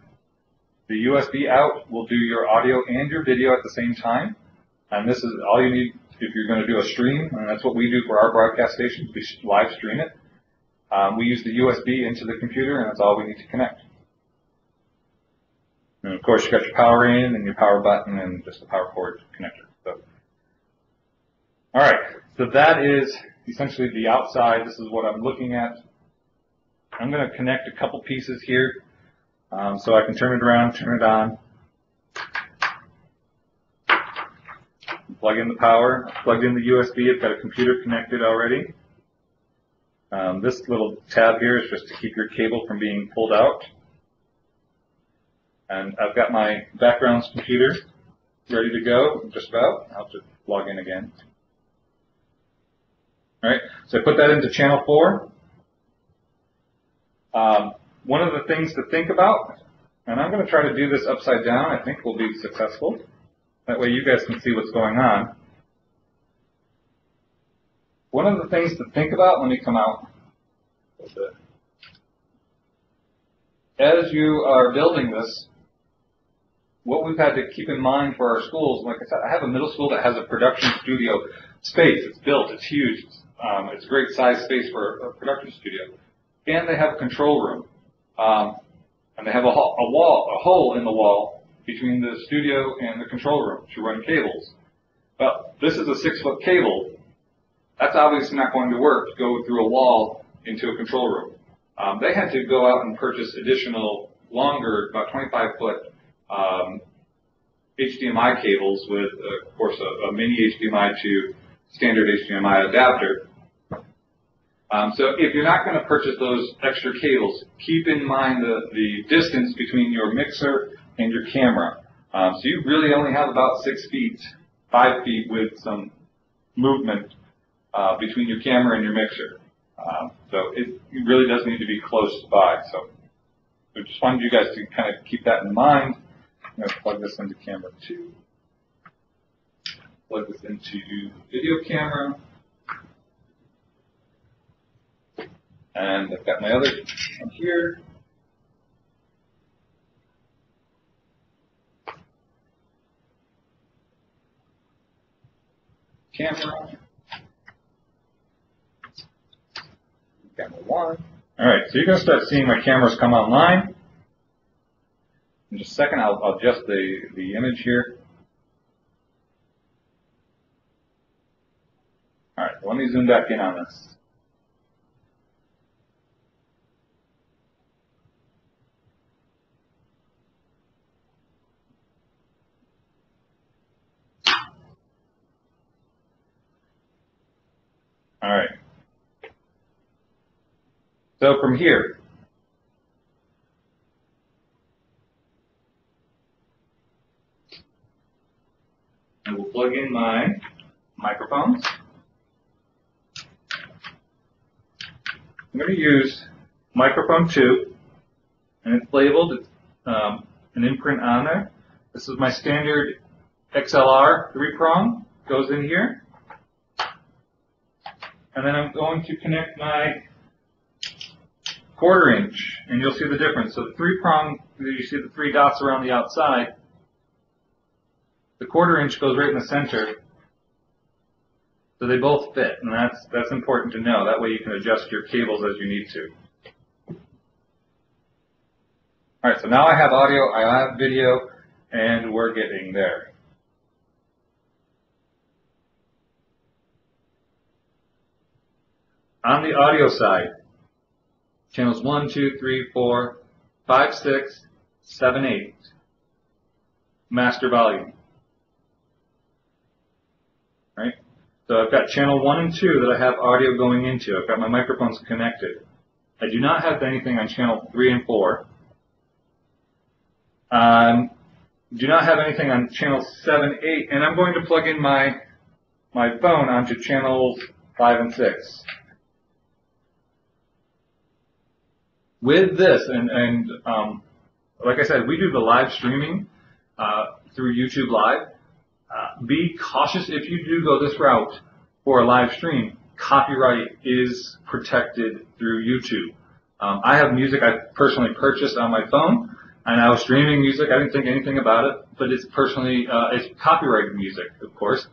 The USB out will do your audio and your video at the same time. And this is all you need if you're going to do a stream, and that's what we do for our broadcast stations. We live stream it. We use the USB into the computer, and that's all we need to connect. And of course, you got your power in and your power button and just the power cord connector. So, all right, so that is essentially the outside. This is what I'm looking at. I'm going to connect a couple pieces here so I can turn it around, turn it on. Plug in the power, plugged in the USB, I've got a computer connected already. This little tab here is just to keep your cable from being pulled out. And I've got my backgrounds computer ready to go, just about. I'll just log in again. Alright, so I put that into channel 4. One of the things to think about, and I'm going to try to do this upside down, I think we'll be successful. That way you guys can see what's going on. One of the things to think about, let me come out a little bit. As you are building this, what we've had to keep in mind for our schools, like I said, I have a middle school that has a production studio space. It's built, it's huge. It's a great size space for a production studio. And they have a control room. And they have a hole in the wall between the studio and the control room to run cables. Well, this is a 6-foot cable. That's obviously not going to work to go through a wall into a control room. They had to go out and purchase additional, longer, about 25-foot HDMI cables with, of course, a mini HDMI to standard HDMI adapter. So if you're not going to purchase those extra cables, keep in mind the distance between your mixer and your camera. So you really only have about 6 feet, 5 feet with some movement between your camera and your mixer. So it really does need to be close by. So I just wanted you guys to kind of keep that in mind. I'm going to plug this into camera 2. Plug this into video camera. And I've got my other one here. Camera. Camera 1. All right, so you're going to start seeing my cameras come online. In just a second, I'll adjust the image here. All right, so let me zoom back in on this. All right. So from here, I will plug in my microphones. I'm going to use microphone 2, and it's labeled, an imprint on there. This is my standard XLR 3-prong, goes in here. And then I'm going to connect my 1/4 inch, and you'll see the difference. So the 3-prong, you see the 3 dots around the outside. The 1/4 inch goes right in the center. So they both fit, and that's important to know. That way you can adjust your cables as you need to. All right, so now I have audio, I have video, and we're getting there. On the audio side, channels 1, 2, 3, 4, 5, 6, 7, 8, master volume. Right? So I've got channel 1 and 2 that I have audio going into. I've got my microphones connected. I do not have anything on channel 3 and 4. Do not have anything on channel 7, 8, and I'm going to plug in my phone onto channels 5 and 6. With this, and like I said, we do the live streaming through YouTube Live. Be cautious if you do go this route for a live stream. Copyright is protected through YouTube. I have music I personally purchased on my phone, and I was streaming music. I didn't think anything about it, but it's it's copyrighted music, of course.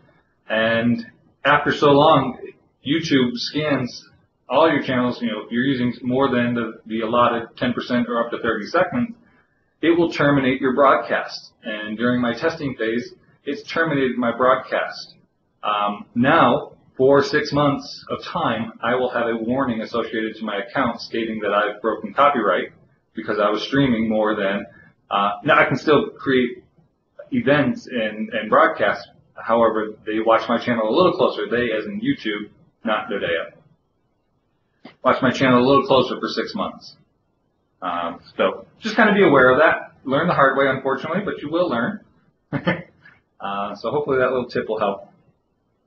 And after so long, YouTube scans all your channels. You know, if you're using more than the allotted 10% or up to 30 seconds, it will terminate your broadcast. And during my testing phase, it's terminated my broadcast. Now, for 6 months of time, I will have a warning associated to my account stating that I've broken copyright because I was streaming more than. Now, I can still create events and broadcast. However, they watch my channel a little closer. They, as in YouTube, not Dodea. Watch my channel a little closer for 6 months. So just kind of be aware of that. Learn the hard way, unfortunately, but you will learn. So hopefully that little tip will help.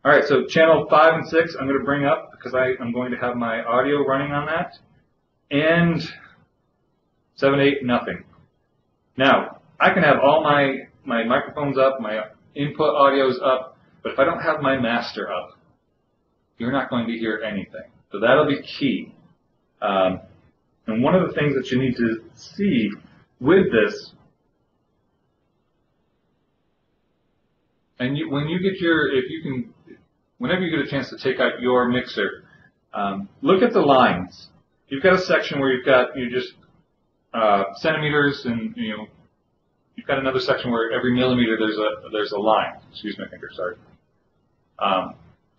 All right, so channel 5 and 6 I'm going to bring up because I'm going to have my audio running on that. And 7, 8, nothing. Now, I can have all my microphones up, my input audio's up, but if I don't have my master up, you're not going to hear anything. So that'll be key. And one of the things that you need to see with this, and when you get whenever you get a chance to take out your mixer, look at the lines. You've got a section where you just centimeters, and you've got another section where every millimeter there's a line. Excuse my finger, sorry.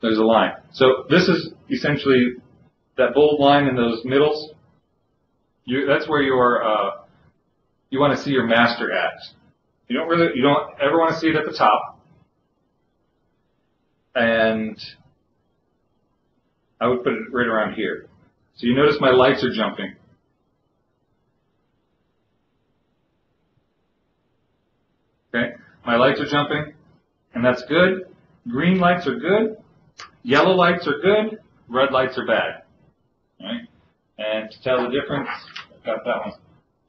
There's a line. So this is essentially that bold line in those middles, that's where you want to see your master at. You don't ever want to see it at the top. And I would put it right around here. So you notice my lights are jumping. Okay, my lights are jumping, and that's good. Green lights are good. Yellow lights are good. Red lights are bad. All right, and to tell the difference, I've got that one.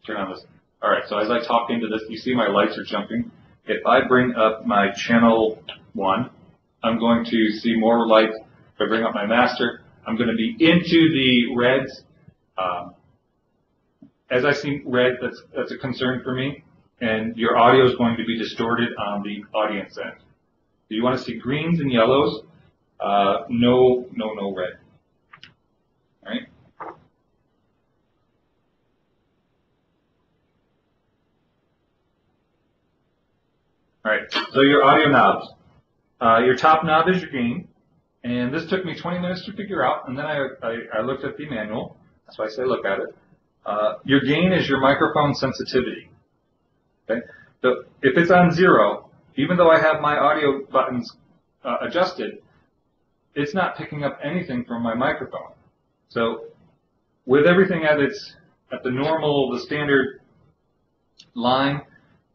Turn on this. All right, so as I talk into this, you see my lights are jumping. If I bring up my channel 1, I'm going to see more light. If I bring up my master, I'm going to be into the reds. As I see red, that's a concern for me, and your audio is going to be distorted on the audience end. So you want to see greens and yellows, no red. All right. All right, so your audio knobs. Your top knob is your gain, and this took me 20 minutes to figure out, and then I looked at the manual. That's why I say look at it. Your gain is your microphone sensitivity. Okay, so if it's on 0, even though I have my audio buttons adjusted, it's not picking up anything from my microphone. So with everything at the standard line,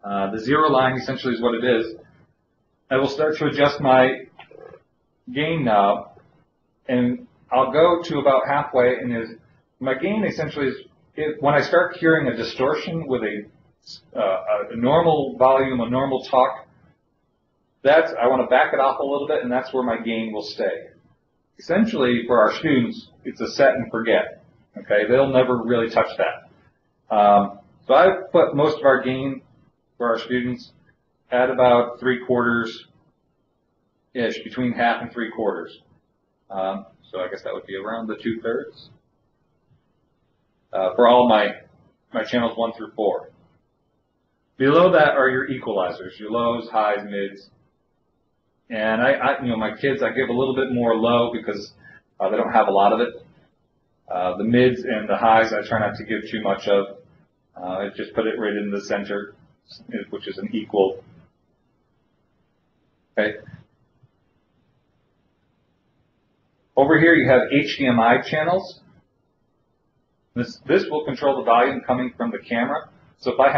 the 0 line essentially is what it is. I will start to adjust my gain knob, and I'll go to about halfway, and my gain essentially is when I start hearing a distortion with a normal volume, a normal talk. I want to back it off a little bit, and that's where my gain will stay. Essentially, for our students, it's a set and forget. Okay, they'll never really touch that. So I've put most of our gain for our students at about 3/4-ish, between half and 3/4. So I guess that would be around the 2/3 for all my channels 1 through 4. Below that are your equalizers, your lows, highs, mids. And my kids, I give a little bit more low because they don't have a lot of it. The mids and the highs, I try not to give too much of. I just put it right in the center, which is an equal. Okay. Over here you have HDMI channels. This will control the volume coming from the camera. So if I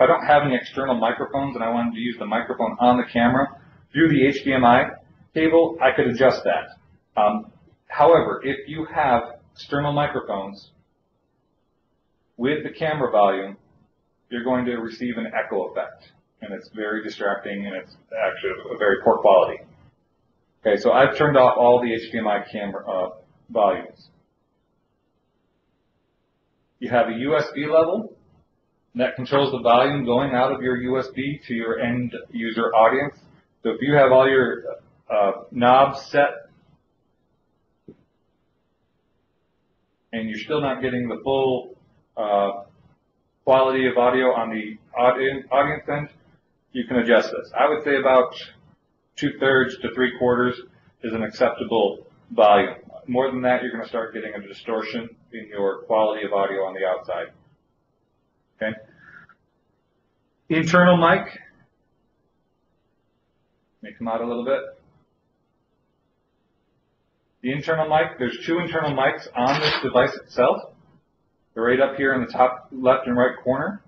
don't have any external microphones and I wanted to use the microphone on the camera through the HDMI cable, I could adjust that. However, if you have external microphones with the camera volume, you're going to receive an echo effect, and it's very distracting, and it's actually a very poor quality. Okay, so I've turned off all the HDMI camera volumes. You have a USB level that controls the volume going out of your USB to your end user audience. So if you have all your knobs set and you're still not getting the full quality of audio on the audience end, you can adjust this. I would say about 2/3 to 3/4 is an acceptable volume. More than that, you're going to start getting a distortion in your quality of audio on the outside. Okay. Internal mic. Let me come out a little bit. The internal mic, there's 2 internal mics on this device itself. They're right up here in the top left and right corner.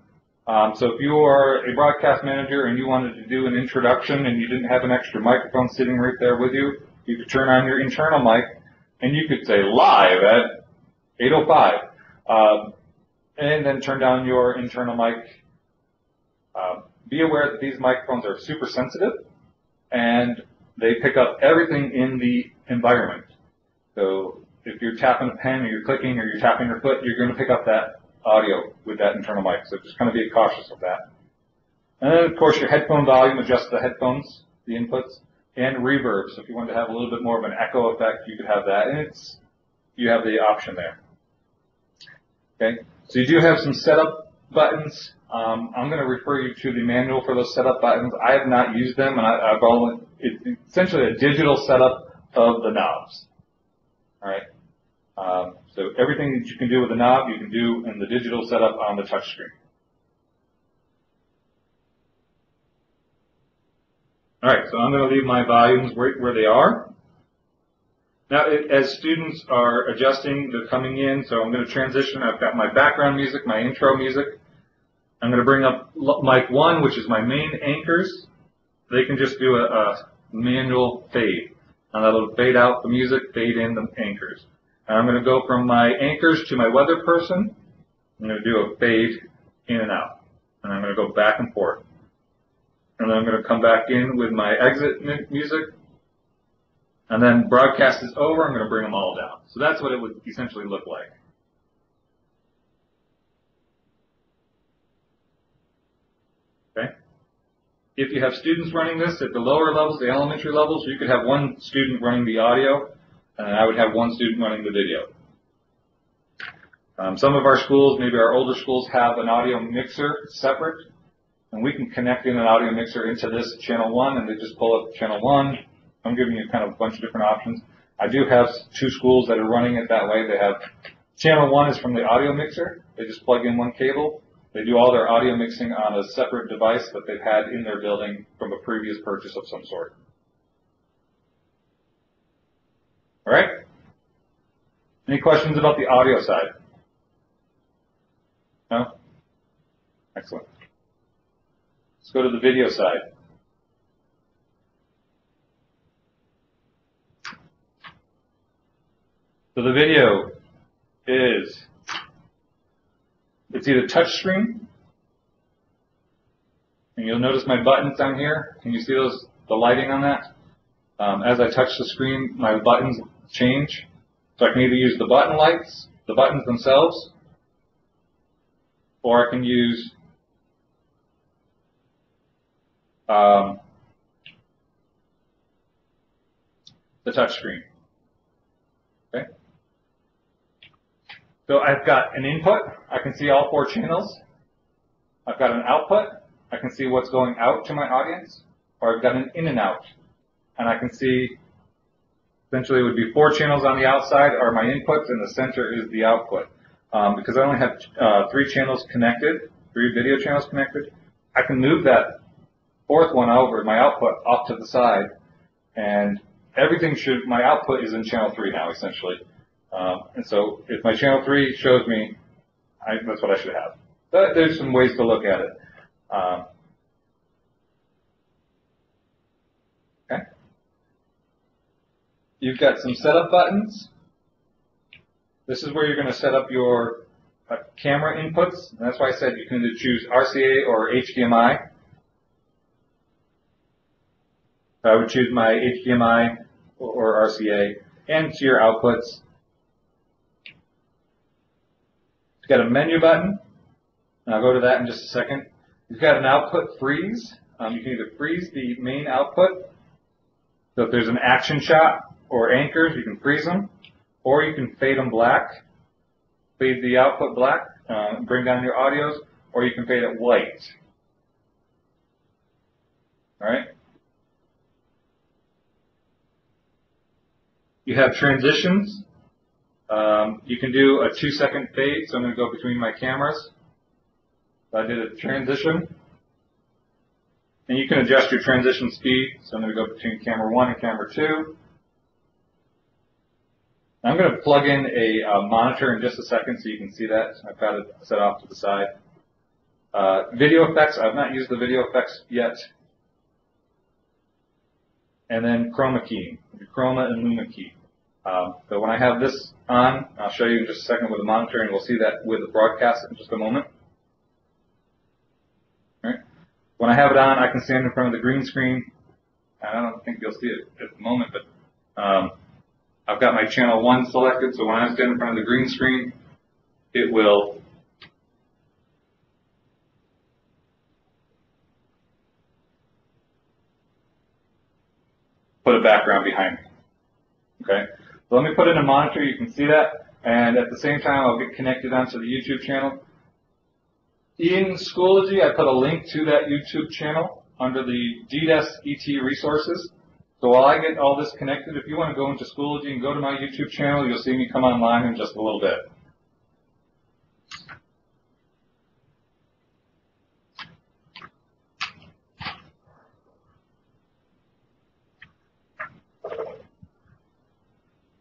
So if you are a broadcast manager and you wanted to do an introduction and you didn't have an extra microphone sitting right there with you, you could turn on your internal mic and you could say live at 8:05, and then turn down your internal mic. Be aware that these microphones are super sensitive and they pick up everything in the environment. So if you're tapping a pen or you're clicking or you're tapping your foot, you're going to pick up that audio with that internal mic. So just kind of be cautious of that. And then, of course, your headphone volume, adjust the headphones, the inputs, and reverb. So if you want to have a little bit more of an echo effect, you could have that. And you have the option there. Okay. So you do have some setup buttons. I'm going to refer you to the manual for those setup buttons. I have not used them, and it's essentially a digital setup of the knobs. All right. So everything that you can do with the knob, you can do in the digital setup on the touch screen. All right, so I'm going to leave my volumes right where they are. Now, as students are adjusting, they're coming in, so I'm going to transition. I've got my background music, my intro music. I'm going to bring up mic 1, which is my main anchors. They can just do a manual fade. And that'll fade out the music, fade in the anchors. And I'm going to go from my anchors to my weather person. I'm going to do a fade in and out. And I'm going to go back and forth. And then I'm going to come back in with my exit music. And then broadcast is over, I'm going to bring them all down. So that's what it would essentially look like. Okay? If you have students running this at the lower levels, the elementary levels, you could have one student running the audio, and I would have one student running the video. Some of our schools, maybe our older schools, have an audio mixer separate, and we can connect in an audio mixer into this channel 1, and they just pull up channel 1. I'm giving you kind of a bunch of different options. I do have 2 schools that are running it that way. They have channel 1 is from the audio mixer. They just plug in one cable. They do all their audio mixing on a separate device that they've had in their building from a previous purchase of some sort. All right? Any questions about the audio side? No? Excellent. Let's go to the video side. So the video is, it's either touch screen, and you'll notice my buttons down here. Can you see those, the lighting on that? As I touch the screen, my buttons change. So I can either use the button lights, the buttons themselves, or I can use the touch screen. Okay. So I've got an input. I can see all 4 channels. I've got an output. I can see what's going out to my audience. Or I've got an in and out. And I can see, essentially it would be 4 channels on the outside are my inputs, and the center is the output. Because I only have 3 channels connected, 3 video channels connected, I can move that 4th one over, my output, off to the side. And everything should, my output is in channel 3 now, essentially. And so if my channel 3 shows me, that's what I should have. But there's some ways to look at it. Okay. You've got some setup buttons. This is where you're going to set up your camera inputs. And that's why I said you can either choose RCA or HDMI. I would choose my HDMI or RCA, and to your outputs. You've got a menu button, and I'll go to that in just a second. You've got an output freeze. You can either freeze the main output, so if there's an action shot or anchors, you can freeze them, or you can fade them black, fade the output black, bring down your audios, or you can fade it white. All right? You have transitions. You can do a 2-second fade, so I'm going to go between my cameras. So I did a transition. And you can adjust your transition speed, so I'm going to go between camera 1 and camera 2. I'm going to plug in a monitor in just a second so you can see that. I've got it set off to the side. Video effects, I've not used the video effects yet. And then chroma keying, chroma and luma key. So when I have this on, I'll show you in just a second with the monitor, and we'll see that with the broadcast in just a moment. All right. When I have it on, I can stand in front of the green screen. I don't think you'll see it at the moment, but I've got my channel 1 selected, so when I stand in front of the green screen, it will put a background behind me. Okay? So let me put in a monitor, you can see that, and at the same time I'll get connected onto the YouTube channel. In Schoology, I put a link to that YouTube channel under the DDES ET resources. So while I get all this connected, if you want to go into Schoology and go to my YouTube channel, you'll see me come online in just a little bit.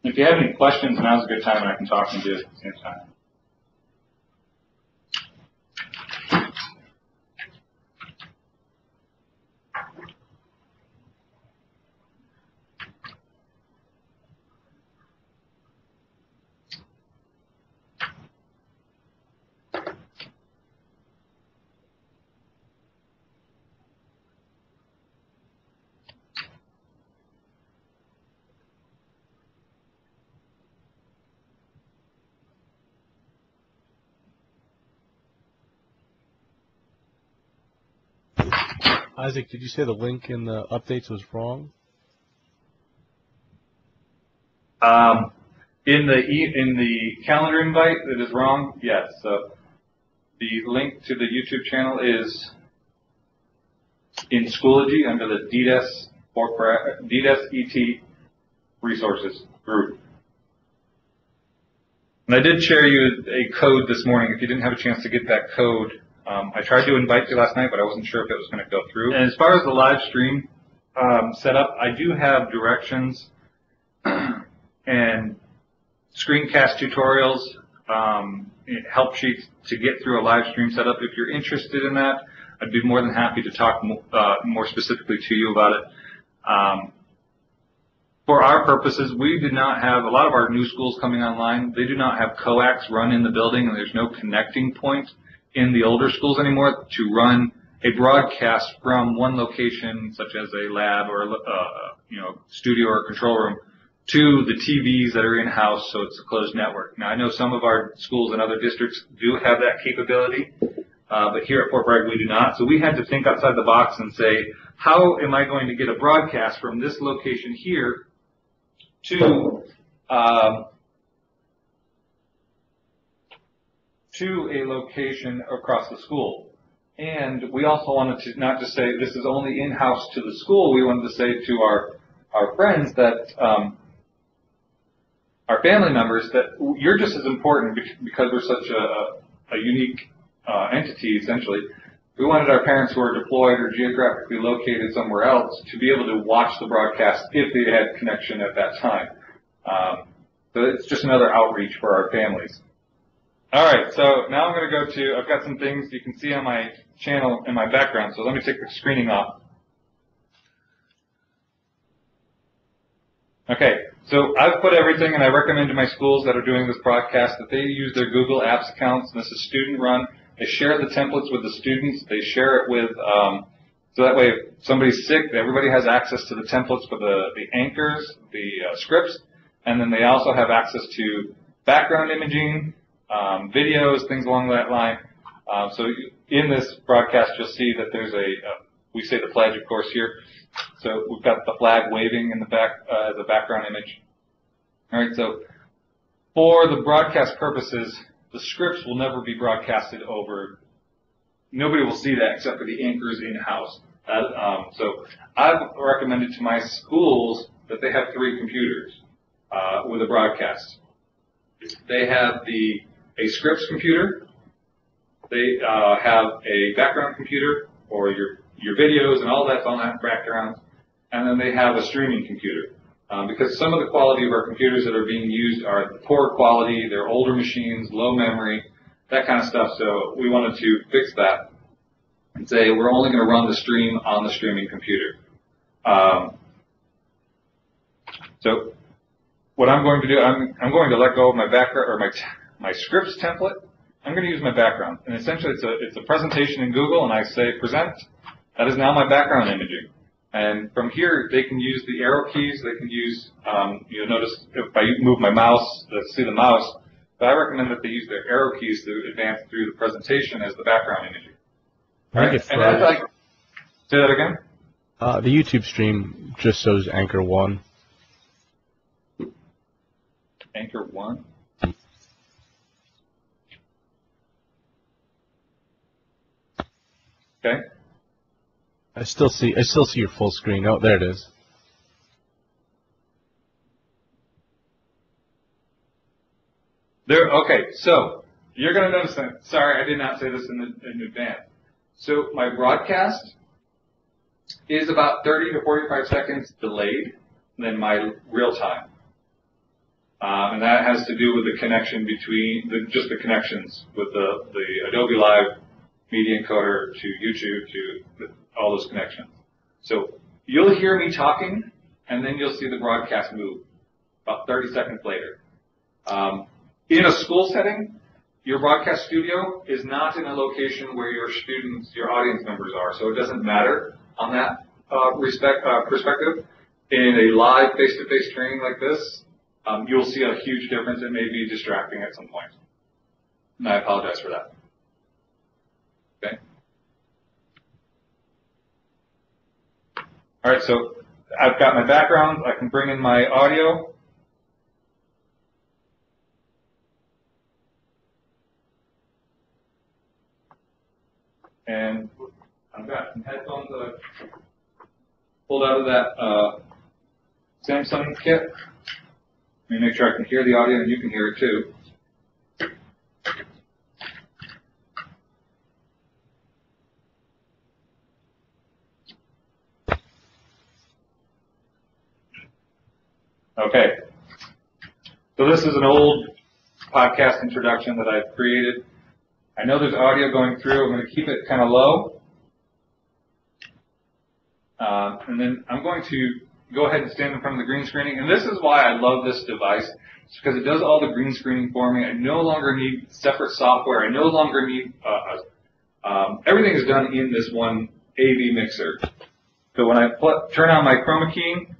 If you have any questions, now's a good time and I can talk and do it at the same time. Isaac, did you say the link in the updates was wrong? In the calendar invite, it is wrong. Yes. So the link to the YouTube channel is in Schoology under the DDES ET resources group. And I did share you a code this morning. If you didn't have a chance to get that code, I tried to invite you last night, but I wasn't sure if it was going to go through. And as far as the live stream setup, I do have directions and screencast tutorials, help sheets to get through a live stream setup. If you're interested in that, I'd be more than happy to talk more specifically to you about it. For our purposes, we did not have a lot of our new schools coming online. They do not have coax run in the building, and there's no connecting point in the older schools anymore to run a broadcast from one location, such as a lab or a studio or control room, to the TVs that are in-house, so it's a closed network. Now, I know some of our schools in other districts do have that capability, but here at Fort Bragg we do not. So we had to think outside the box and say, how am I going to get a broadcast from this location here to a location across the school? And we also wanted to not just say this is only in-house to the school. We wanted to say to our friends that our family members that you're just as important because we're such a unique entity, essentially. We wanted our parents who are deployed or geographically located somewhere else to be able to watch the broadcast if they had connection at that time. So it's just another outreach for our families. All right, so now I'm going to go to, I've got some things you can see on my channel in my background, so let me take the screening off. Okay, so I've put everything, and I recommend to my schools that are doing this broadcast that they use their Google Apps accounts, and this is student run. They share the templates with the students. They share it with, so that way if somebody's sick, everybody has access to the templates for the anchors, the scripts, and then they also have access to background imaging, videos, things along that line. So in this broadcast, you'll see that there's we say the pledge, of course, here. So we've got the flag waving in the back as a background image. All right, so for the broadcast purposes, the scripts will never be broadcasted over. Nobody will see that except for the anchors in-house. So I've recommended to my schools that they have 3 computers with a broadcast. They have a scripts computer. They have a background computer, or your videos and all that's on that background. And then they have a streaming computer. Because some of the quality of our computers that are being used are poor quality, they're older machines, low memory, that kind of stuff. So we wanted to fix that and say we're only going to run the stream on the streaming computer. So what I'm going to do, I'm going to let go of my background or my scripts template. I'm going to use my background, and essentially it's a presentation in Google, and I say present. That is now my background imaging. And from here, they can use the arrow keys. They can use, you'll notice if I move my mouse, let's see the mouse. But I recommend that they use their arrow keys to advance through the presentation as the background imaging. All right. And as I say that again. The YouTube stream just shows Anchor 1. Anchor 1. Okay. I still see your full screen. Oh, there it is. Okay, so you're going to notice that. Sorry, I did not say this in advance. So my broadcast is about 30 to 45 seconds delayed than my real time. And that has to do with the connection between, just the connections with the Adobe Live Media Encoder to YouTube to all those connections. So you'll hear me talking, and then you'll see the broadcast move about 30 seconds later. In a school setting, your broadcast studio is not in a location where your students, your audience members are, so it doesn't matter on that perspective. In a live face-to-face training like this, you'll see a huge difference. It may be distracting at some point, and I apologize for that. Okay. All right, so I've got my background. I can bring in my audio. And I've got some headphones that I pulled out of that Samsung kit. Let me make sure I can hear the audio and you can hear it too. Okay. So this is an old podcast introduction that I've created. I know there's audio going through. I'm going to keep it kind of low. And then I'm going to go ahead and stand in front of the green screening. And this is why I love this device. It's because it does all the green screening for me. I no longer need separate software. I no longer need, everything is done in this one AV mixer. So when I turn on my chroma keying,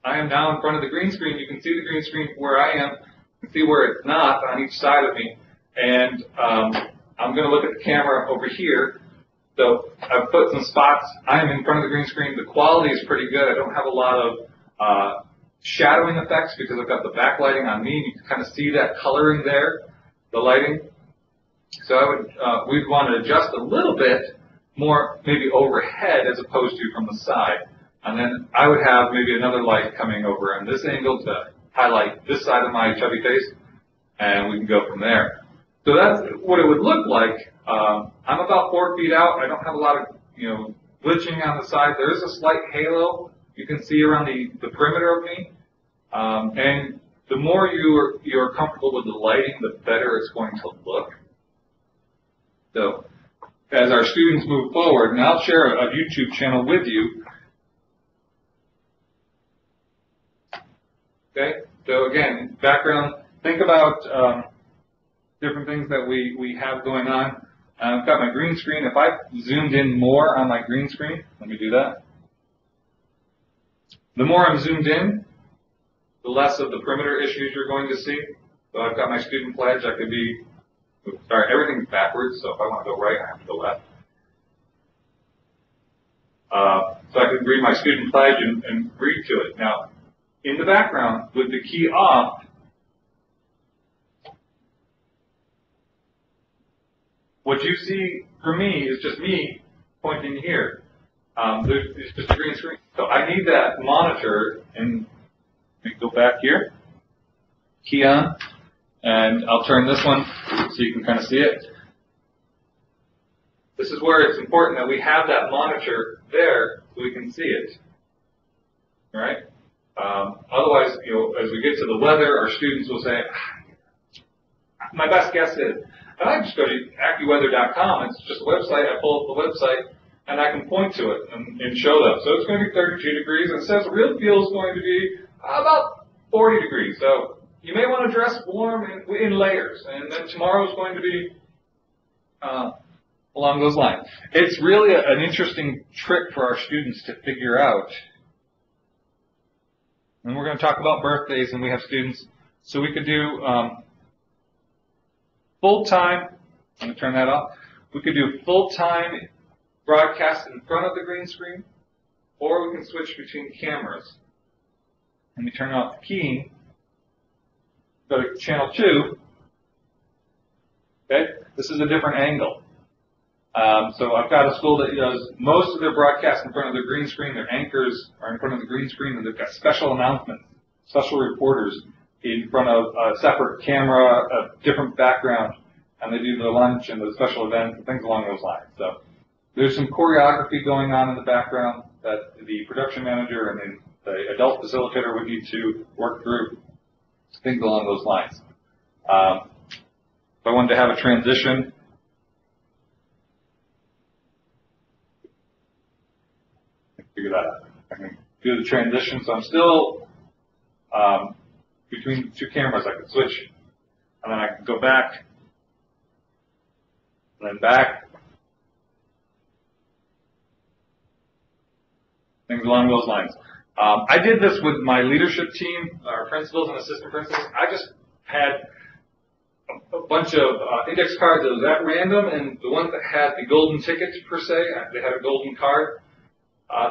I am now in front of the green screen. You can see the green screen where I am. You can see where it's not on each side of me. And I'm going to look at the camera over here. So I've put some spots. I am in front of the green screen. The quality is pretty good. I don't have a lot of shadowing effects because I've got the backlighting on me. You can kind of see that coloring there, the lighting. So we'd want to adjust a little bit more, maybe overhead as opposed to from the side. And then I would have maybe another light coming over on this angle to highlight this side of my chubby face, and we can go from there. So that's what it would look like. I'm about 4 feet out. I don't have a lot of, glitching on the side. There is a slight halo you can see around the perimeter of me. And the more you're comfortable with the lighting, the better it's going to look. So as our students move forward, and I'll share a YouTube channel with you. Okay, so again, background, think about different things that we have going on. I've got my green screen. If I zoomed in more on my green screen, let me do that. The more I'm zoomed in, the less of the perimeter issues you're going to see. So I've got my student pledge. I could be, sorry, everything's backwards, so if I want to go right, I have to go left. So I could read my student pledge and read to it. Now, in the background, with the key off, what you see for me is just me pointing here. It's just a green screen. So I need that monitor, and let me go back here, key on, and I'll turn this one so you can kind of see it. This is where it's important that we have that monitor there so we can see it. All right? Otherwise, as we get to the weather, our students will say, my best guess is, and I just go to AccuWeather.com. It's just a website. I pull up the website, and I can point to it and show them. So it's going to be 32 degrees, and it says real feel is going to be about 40 degrees. So you may want to dress warm in layers, and then tomorrow is going to be along those lines. It's really an interesting trick for our students to figure out. And we're going to talk about birthdays, and we have students. So we could do full-time, I'm going to turn that off. We could do full-time broadcast in front of the green screen, or we can switch between cameras. Let me turn off the keying. Go to channel 2. Okay, this is a different angle. So I've got a school that does most of their broadcasts in front of the green screen. Their anchors are in front of the green screen, and they've got special announcements, special reporters in front of a separate camera, a different background, and they do their lunch and the special events and things along those lines. So there's some choreography going on in the background that the production manager and then the adult facilitator would need to work through, things along those lines. If I wanted to have a transition, figure that out. I can do the transition, so I'm still between the two cameras. I can switch, and then I can go back, and then back, things along those lines. I did this with my leadership team, our principals and assistant principals. I just had a bunch of index cards that was at random, and the ones that had the golden tickets per se, they had a golden card.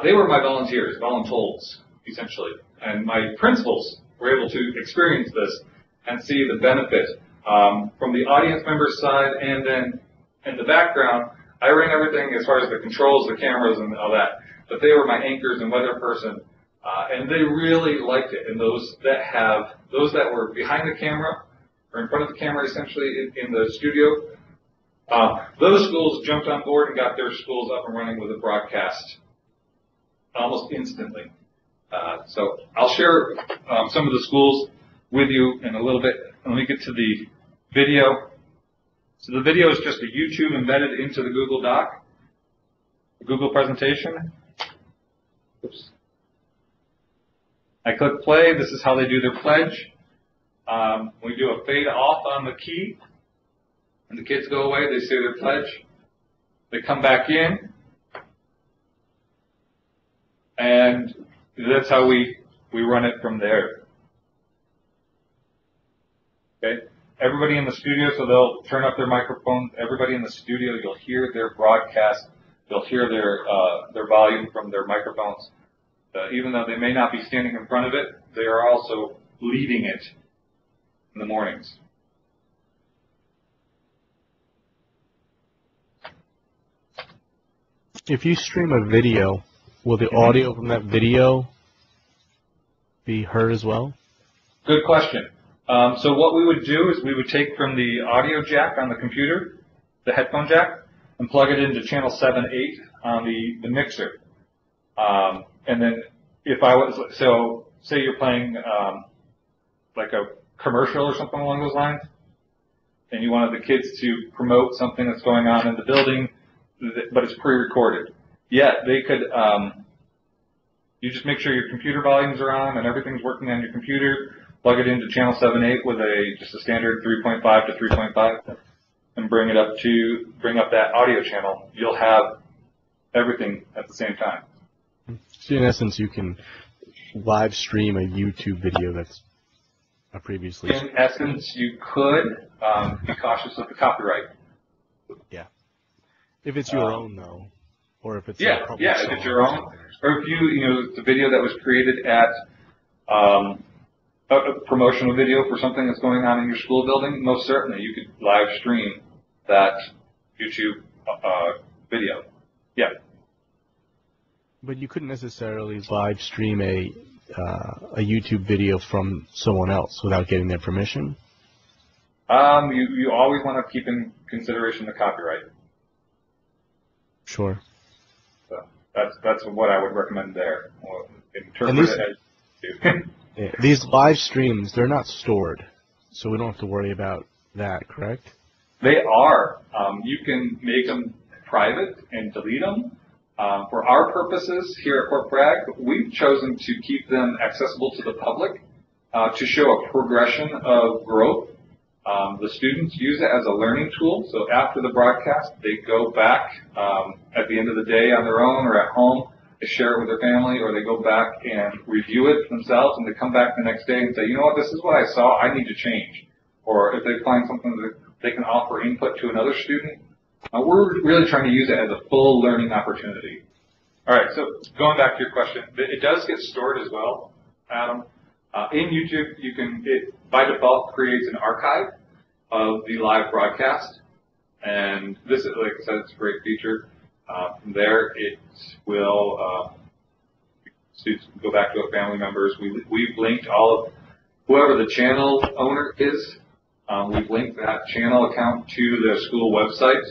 They were my volunteers, voluntold, essentially. And my principals were able to experience this and see the benefit from the audience members' side, and then in the background, I ran everything as far as the controls, the cameras, and all that. But they were my anchors and weather person, and they really liked it. And those that were behind the camera or in front of the camera, essentially in the studio, those schools jumped on board and got their schools up and running with a broadcast almost instantly. So I'll share some of the schools with you in a little bit. Let me get to the video. So the video is just a YouTube embedded into the Google Doc, the Google presentation. Oops. I click play. This is how they do their pledge. We do a fade off on the key, and the kids go away. They say their pledge. They come back in. And that's how we run it from there. Okay? Everybody in the studio, so they'll turn up their microphones. Everybody in the studio, you'll hear their broadcast. You'll hear their volume from their microphones. Even though they may not be standing in front of it, they are also leading it in the mornings. If you stream a video, will the audio from that video be heard as well? Good question. So what we would do is we would take from the audio jack on the computer, the headphone jack, and plug it into channel 7, 8 on the mixer. And then if I was, so say you're playing like a commercial or something along those lines, and you wanted the kids to promote something that's going on in the building, but it's pre-recorded. Yeah, they could, you just make sure your computer volumes are on and everything's working on your computer, plug it into channel 7, 8 with just a standard 3.5 to 3.5, and bring up that audio channel. You'll have everything at the same time. So in essence, you can live stream a YouTube video that's previously. In essence, you could be cautious of the copyright. Yeah. If it's your own, though, or if it's if it's your own, or if it's a video that was created at a promotional video for something that's going on in your school building, most certainly you could live stream that YouTube video. Yeah. But you couldn't necessarily live stream a YouTube video from someone else without getting their permission? You always want to keep in consideration the copyright. Sure. So that's what I would recommend there. Interpret it as these live streams, they're not stored, so we don't have to worry about that, correct? They are. You can make them private and delete them. For our purposes here at Fort Bragg, we've chosen to keep them accessible to the public to show a progression of growth. The students use it as a learning tool, so after the broadcast, they go back at the end of the day on their own or at home, they share it with their family, or they go back and review it themselves, and they come back the next day and say, you know what, this is what I saw, I need to change. Or if they find something that they can offer input to another student, we're really trying to use it as a full learning opportunity. All right, so going back to your question, it does get stored as well, Adam. In YouTube, it by default creates an archive of the live broadcast, and this is, like I said, it's a great feature. From there, it will students can go back to it, family members. We've linked all of whoever the channel owner is, we've linked that channel account to the school website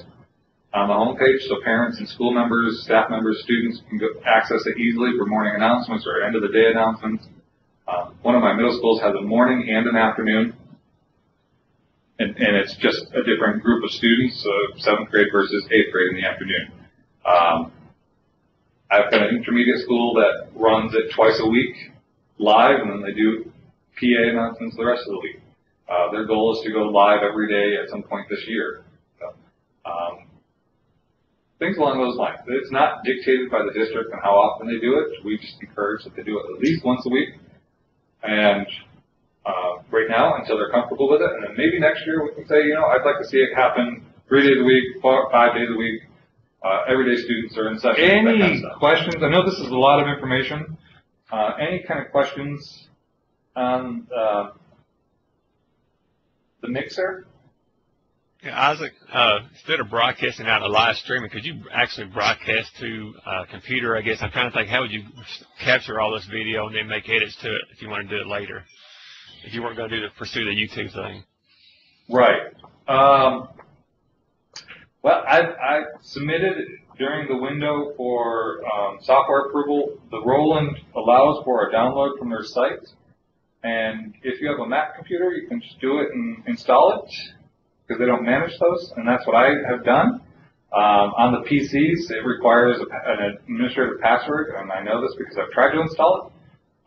on the homepage, so parents and school members, staff members, students can access it easily for morning announcements or end of the day announcements. One of my middle schools has a morning and an afternoon, and it's just a different group of students, 7th grade versus 8th grade in the afternoon. I've got an intermediate school that runs it twice a week live, and then they do PA announcements the rest of the week. Their goal is to go live every day at some point this year. So, things along those lines. It's not dictated by the district on how often they do it. We just encourage that they do it at least once a week. And right now, until they're comfortable with it, and then maybe next year we can say, I'd like to see it happen 3 days a week, 5 days a week. Everyday students are in session. Any questions? I know this is a lot of information. Any kind of questions on the mixer? Yeah, Isaac, instead of broadcasting out a live streaming, could you actually broadcast to a computer, I guess? I'm trying to think, how would you capture all this video and then make edits to it if you want to do it later? If you weren't going to pursue the YouTube thing. Right. Well, I submitted during the window for software approval. The Roland allows for a download from their site. And if you have a Mac computer, you can just do it and install it, because they don't manage those, and that's what I have done. On the PCs, it requires an administrative password, and I know this because I've tried to install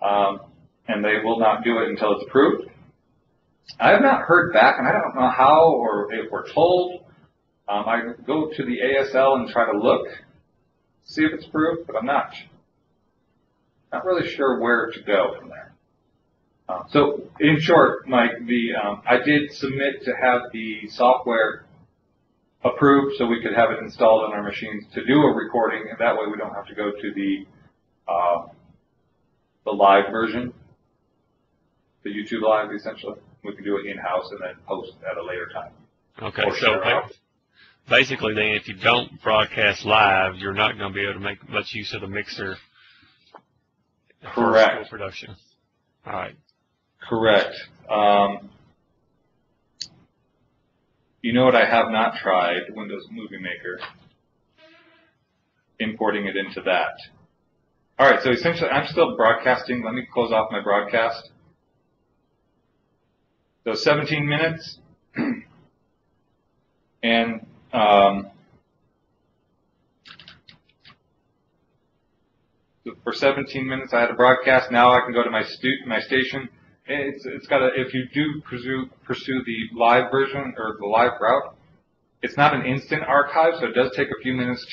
it, and they will not do it until it's approved. I have not heard back, and I don't know how or if we're told. I go to the ASL and try to look, see if it's approved, but I'm not really sure where to go from there. So, in short, Mike, I did submit to have the software approved so we could have it installed on our machines to do a recording, and that way we don't have to go to the live version, the YouTube live, essentially. We can do it in-house and then post at a later time. Okay, so basically then, if you don't broadcast live, you're not going to be able to make much use of the mixer for school production. All right. Correct. You know what I have not tried? Windows Movie Maker. Importing it into that. All right, so essentially I'm still broadcasting. Let me close off my broadcast. So 17 minutes. And for 17 minutes I had a broadcast. Now I can go to my station. It's got if you do pursue the live version or the live route, it's not an instant archive, so it does take a few minutes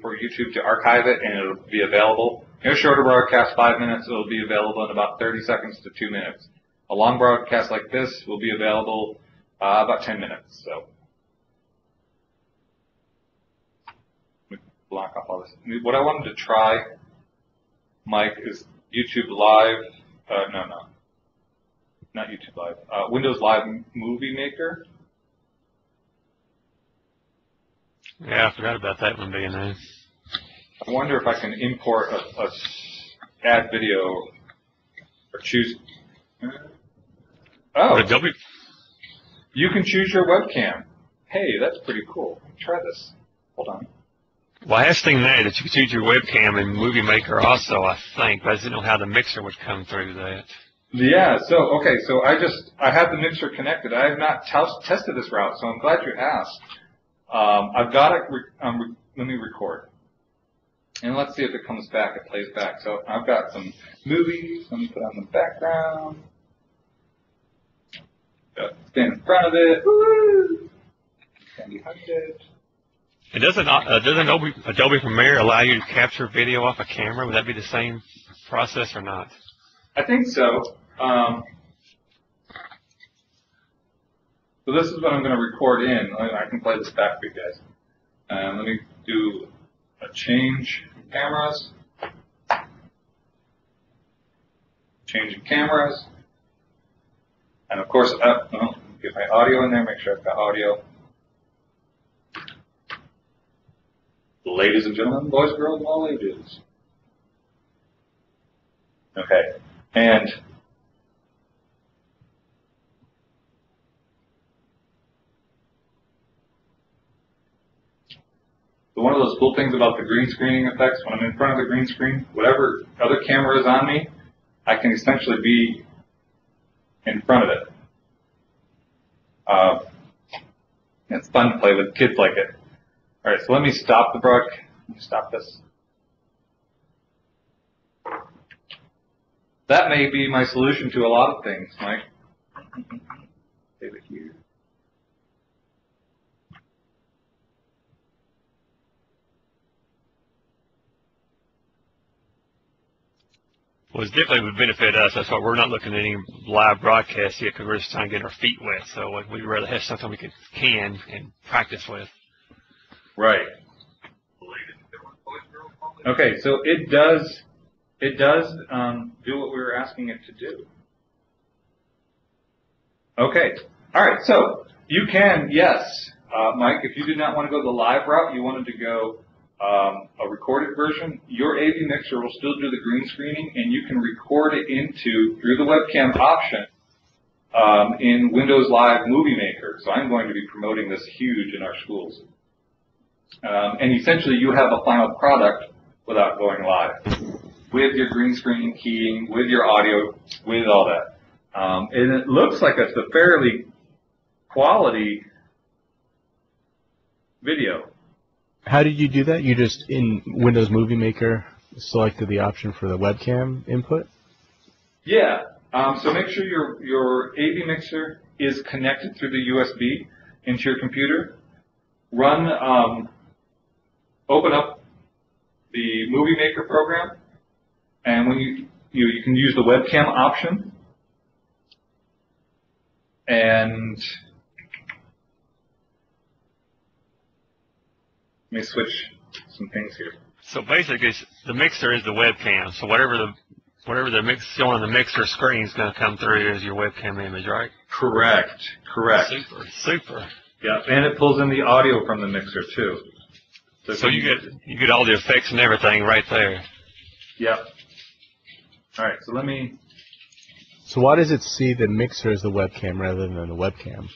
for YouTube to archive it, and it'll be available. In a shorter broadcast, 5 minutes, it'll be available in about 30 seconds to 2 minutes. A long broadcast like this will be available about 10 minutes. So let me block off all this. What I wanted to try, Mike, is YouTube Live. No. Not YouTube Live. Windows Live Movie Maker. Yeah, I forgot about that one being there. I wonder if I can import a add video or choose. Oh, Adobe. You can choose your webcam. Hey, that's pretty cool. Try this. Hold on. Well, I have seen that you can choose your webcam in Movie Maker also, I think, but I didn't know how the mixer would come through that. Yeah, so I have the mixer connected. I have not tested this route, so I'm glad you asked. I've got it, let me record. And let's see if it comes back, it plays back. So I've got some movies, let me put on the background. Stand in front of it, woo! Stand behind it. And doesn't Adobe Premiere allow you to capture video off a camera? Would that be the same process or not? I think so. So this is what I'm going to record in. I can play this back for you guys. Let me do a change cameras. Changing cameras. And of course, get my audio in there, make sure I've got audio. Ladies and gentlemen, boys, girls, and all ages. Okay. And So one of those cool things about the green screening effects, when I'm in front of the green screen, whatever other camera is on me, I can essentially be in front of it. It's fun to play with. Kids like it. All right, so let me stop the broadcast. Let me stop this. That may be my solution to a lot of things, Mike. Save it here. Well, it definitely would benefit us. That's why we're not looking at any live broadcasts yet, because we're just trying to get our feet wet. So we'd rather have something we can and practice with. Right. Okay, so it does do what we were asking it to do. Okay. All right. So you can, yes, Mike, if you did not want to go the live route, you wanted to go a recorded version, your AV mixer will still do the green screening, and you can record it through the webcam option in Windows Live Movie Maker. So I'm going to be promoting this huge in our schools. And essentially, you have a final product without going live, with your green screening keying, with your audio, with all that. And it looks like it's a fairly quality video. How did you do that? You just, in Windows Movie Maker, selected the option for the webcam input? Yeah. So make sure your AV mixer is connected through the USB into your computer. Open up the Movie Maker program, and when you can use the webcam option, and let me switch some things here. So basically, the mixer is the webcam. So whatever the mix showing on the mixer screen is going to come through as your webcam image, right? Correct. Super. Yeah, and it pulls in the audio from the mixer too. So you get all the effects and everything right there. Yep. All right. So let me. So why does it see the mixer as the webcam rather than the webcam?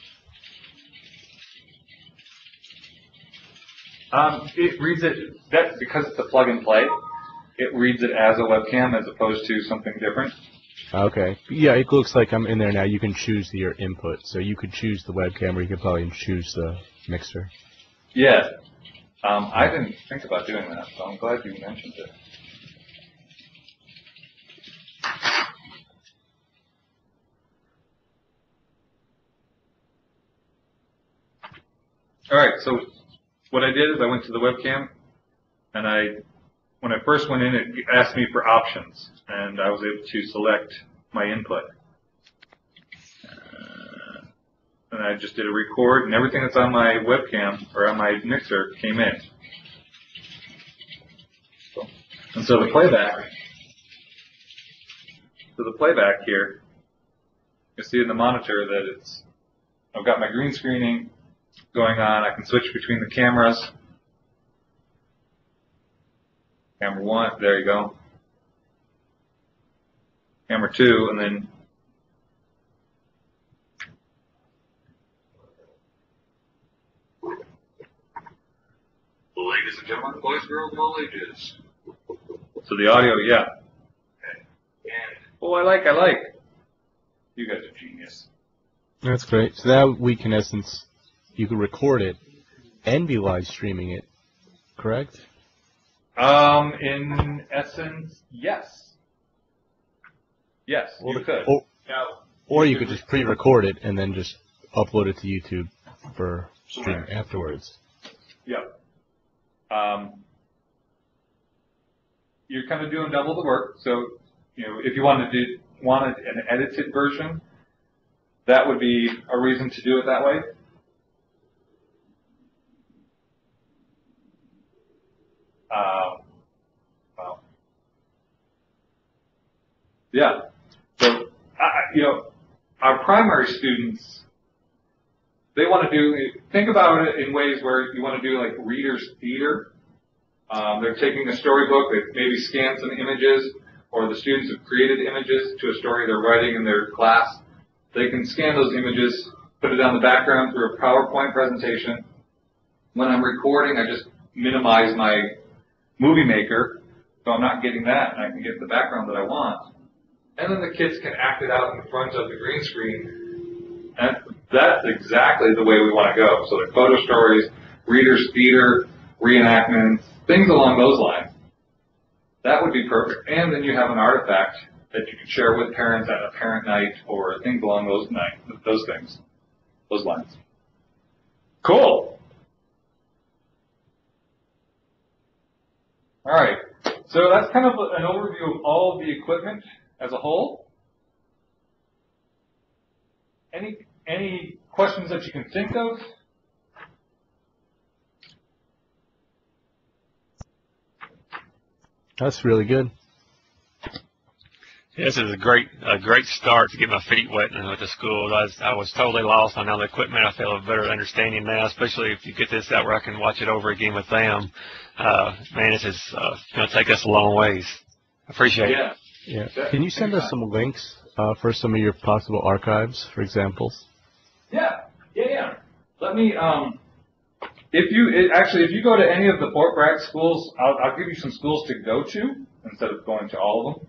It reads it, because it's a plug and play, it reads it as a webcam as opposed to something different. Okay. Yeah, it looks like I'm in there now. You can choose your input. So you could choose the webcam, or you could probably choose the mixer. Yeah. I didn't think about doing that, so I'm glad you mentioned it. All right, so what I did is I went to the webcam, and when I first went in, it asked me for options, and I was able to select my input. And I just did a record, and everything that's on my webcam or on my mixer came in. And so the playback here, you see in the monitor that I've got my green screening going on. I can switch between the cameras. Camera 1, there you go. Camera 2, and then ladies and gentlemen, boys, girls of all ages. So the audio, yeah. Oh, I like. You guys are genius. That's great. So now we can, in essence, you can record it and be live streaming it, correct? In essence, yes. Yes, you could. Or you could just pre-record it and then just upload it to YouTube for streaming afterwards. Yep. You're kind of doing double the work. So, if you wanted an edited version, that would be a reason to do it that way. Well, yeah. So, our primary students, they want to think about it in ways where you want to do like reader's theater. They're taking a storybook, they've maybe scanned some images, or the students have created images to a story they're writing in their class. They can scan those images, put it on the background through a PowerPoint presentation. When I'm recording, I just minimize my movie maker so I'm not getting that and I can get the background that I want. And then the kids can act it out in front of the green screen. And that's exactly the way we want to go. So the photo stories, readers' theater, reenactments, things along those lines. That would be perfect. And then you have an artifact that you can share with parents at a parent night or things along those lines. Cool. All right. So that's kind of an overview of all of the equipment as a whole. Any questions that you can think of? That's really good. This is a great start to get my feet wet with the schools. I was totally lost on all the equipment. I feel a better understanding now, especially if you get this out where I can watch it over again with them. Man, this is going to take us a long ways. I appreciate it. Yeah. Can you send us some links for some of your possible archives, for examples? Yeah. Let me. If you go to any of the Fort Bragg schools, I'll give you some schools to go to instead of going to all of them.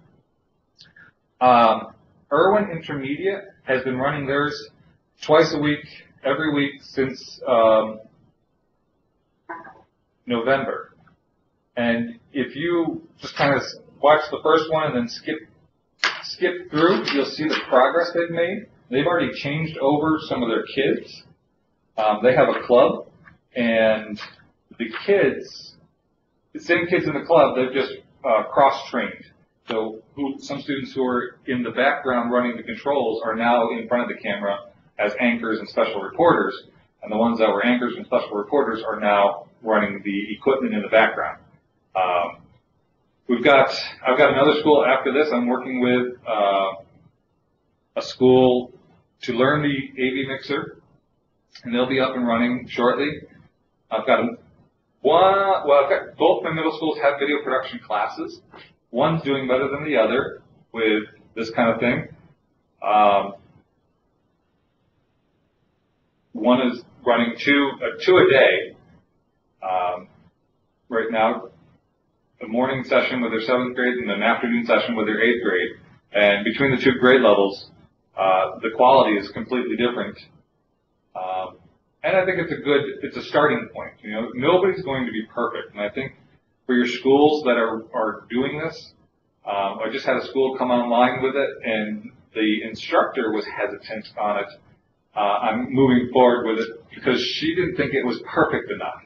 Irwin Intermediate has been running theirs twice a week, every week since November. And if you just kind of watch the first one and then skip through, you'll see the progress they've made. They've already changed over some of their kids. They have a club, and the same kids in the club, they've just cross-trained. So some students who are in the background running the controls are now in front of the camera as anchors and special reporters, and the ones that were anchors and special reporters are now running the equipment in the background. I've got another school after this. I'm working with a school to learn the AV mixer, and they'll be up and running shortly. I've got both my middle schools have video production classes. One's doing better than the other with this kind of thing. One is running two a day right now, a morning session with their 7th grade and an afternoon session with their 8th grade. And between the 2 grade levels, the quality is completely different. And I think it's a starting point. You know, nobody's going to be perfect. And I think for your schools that are doing this, I just had a school come online with it, and the instructor was hesitant on it. I'm moving forward with it because she didn't think it was perfect enough.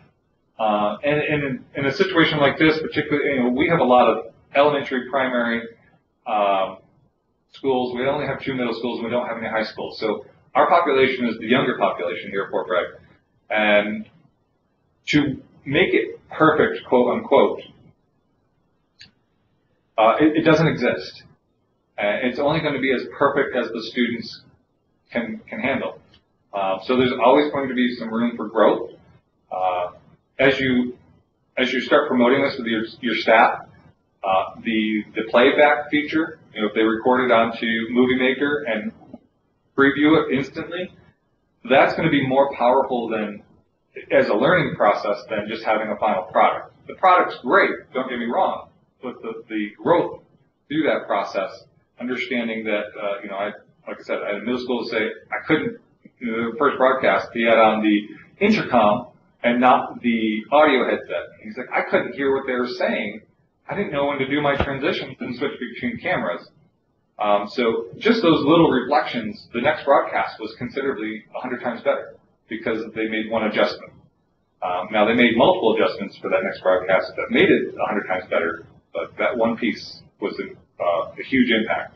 And in a situation like this, particularly, we have a lot of elementary, primary schools. We only have 2 middle schools, and we don't have any high schools. So our population is the younger population here at Fort Bragg. And to make it perfect, quote unquote, it doesn't exist. It's only going to be as perfect as the students can handle. So there's always going to be some room for growth. As you start promoting this with your staff, the playback feature, if they record it onto Movie Maker and preview it instantly, that's going to be more powerful as a learning process than just having a final product. The product's great, don't get me wrong, but the growth through that process, understanding that, like I said, I had a middle school to say I couldn't, the first broadcast, he had on the intercom and not the audio headset. He's like, I couldn't hear what they were saying. I didn't know when to do my transitions and switch between cameras. So just those little reflections, the next broadcast was considerably 100 times better because they made one adjustment. Now they made multiple adjustments for that next broadcast that made it 100 times better, but that one piece was a huge impact.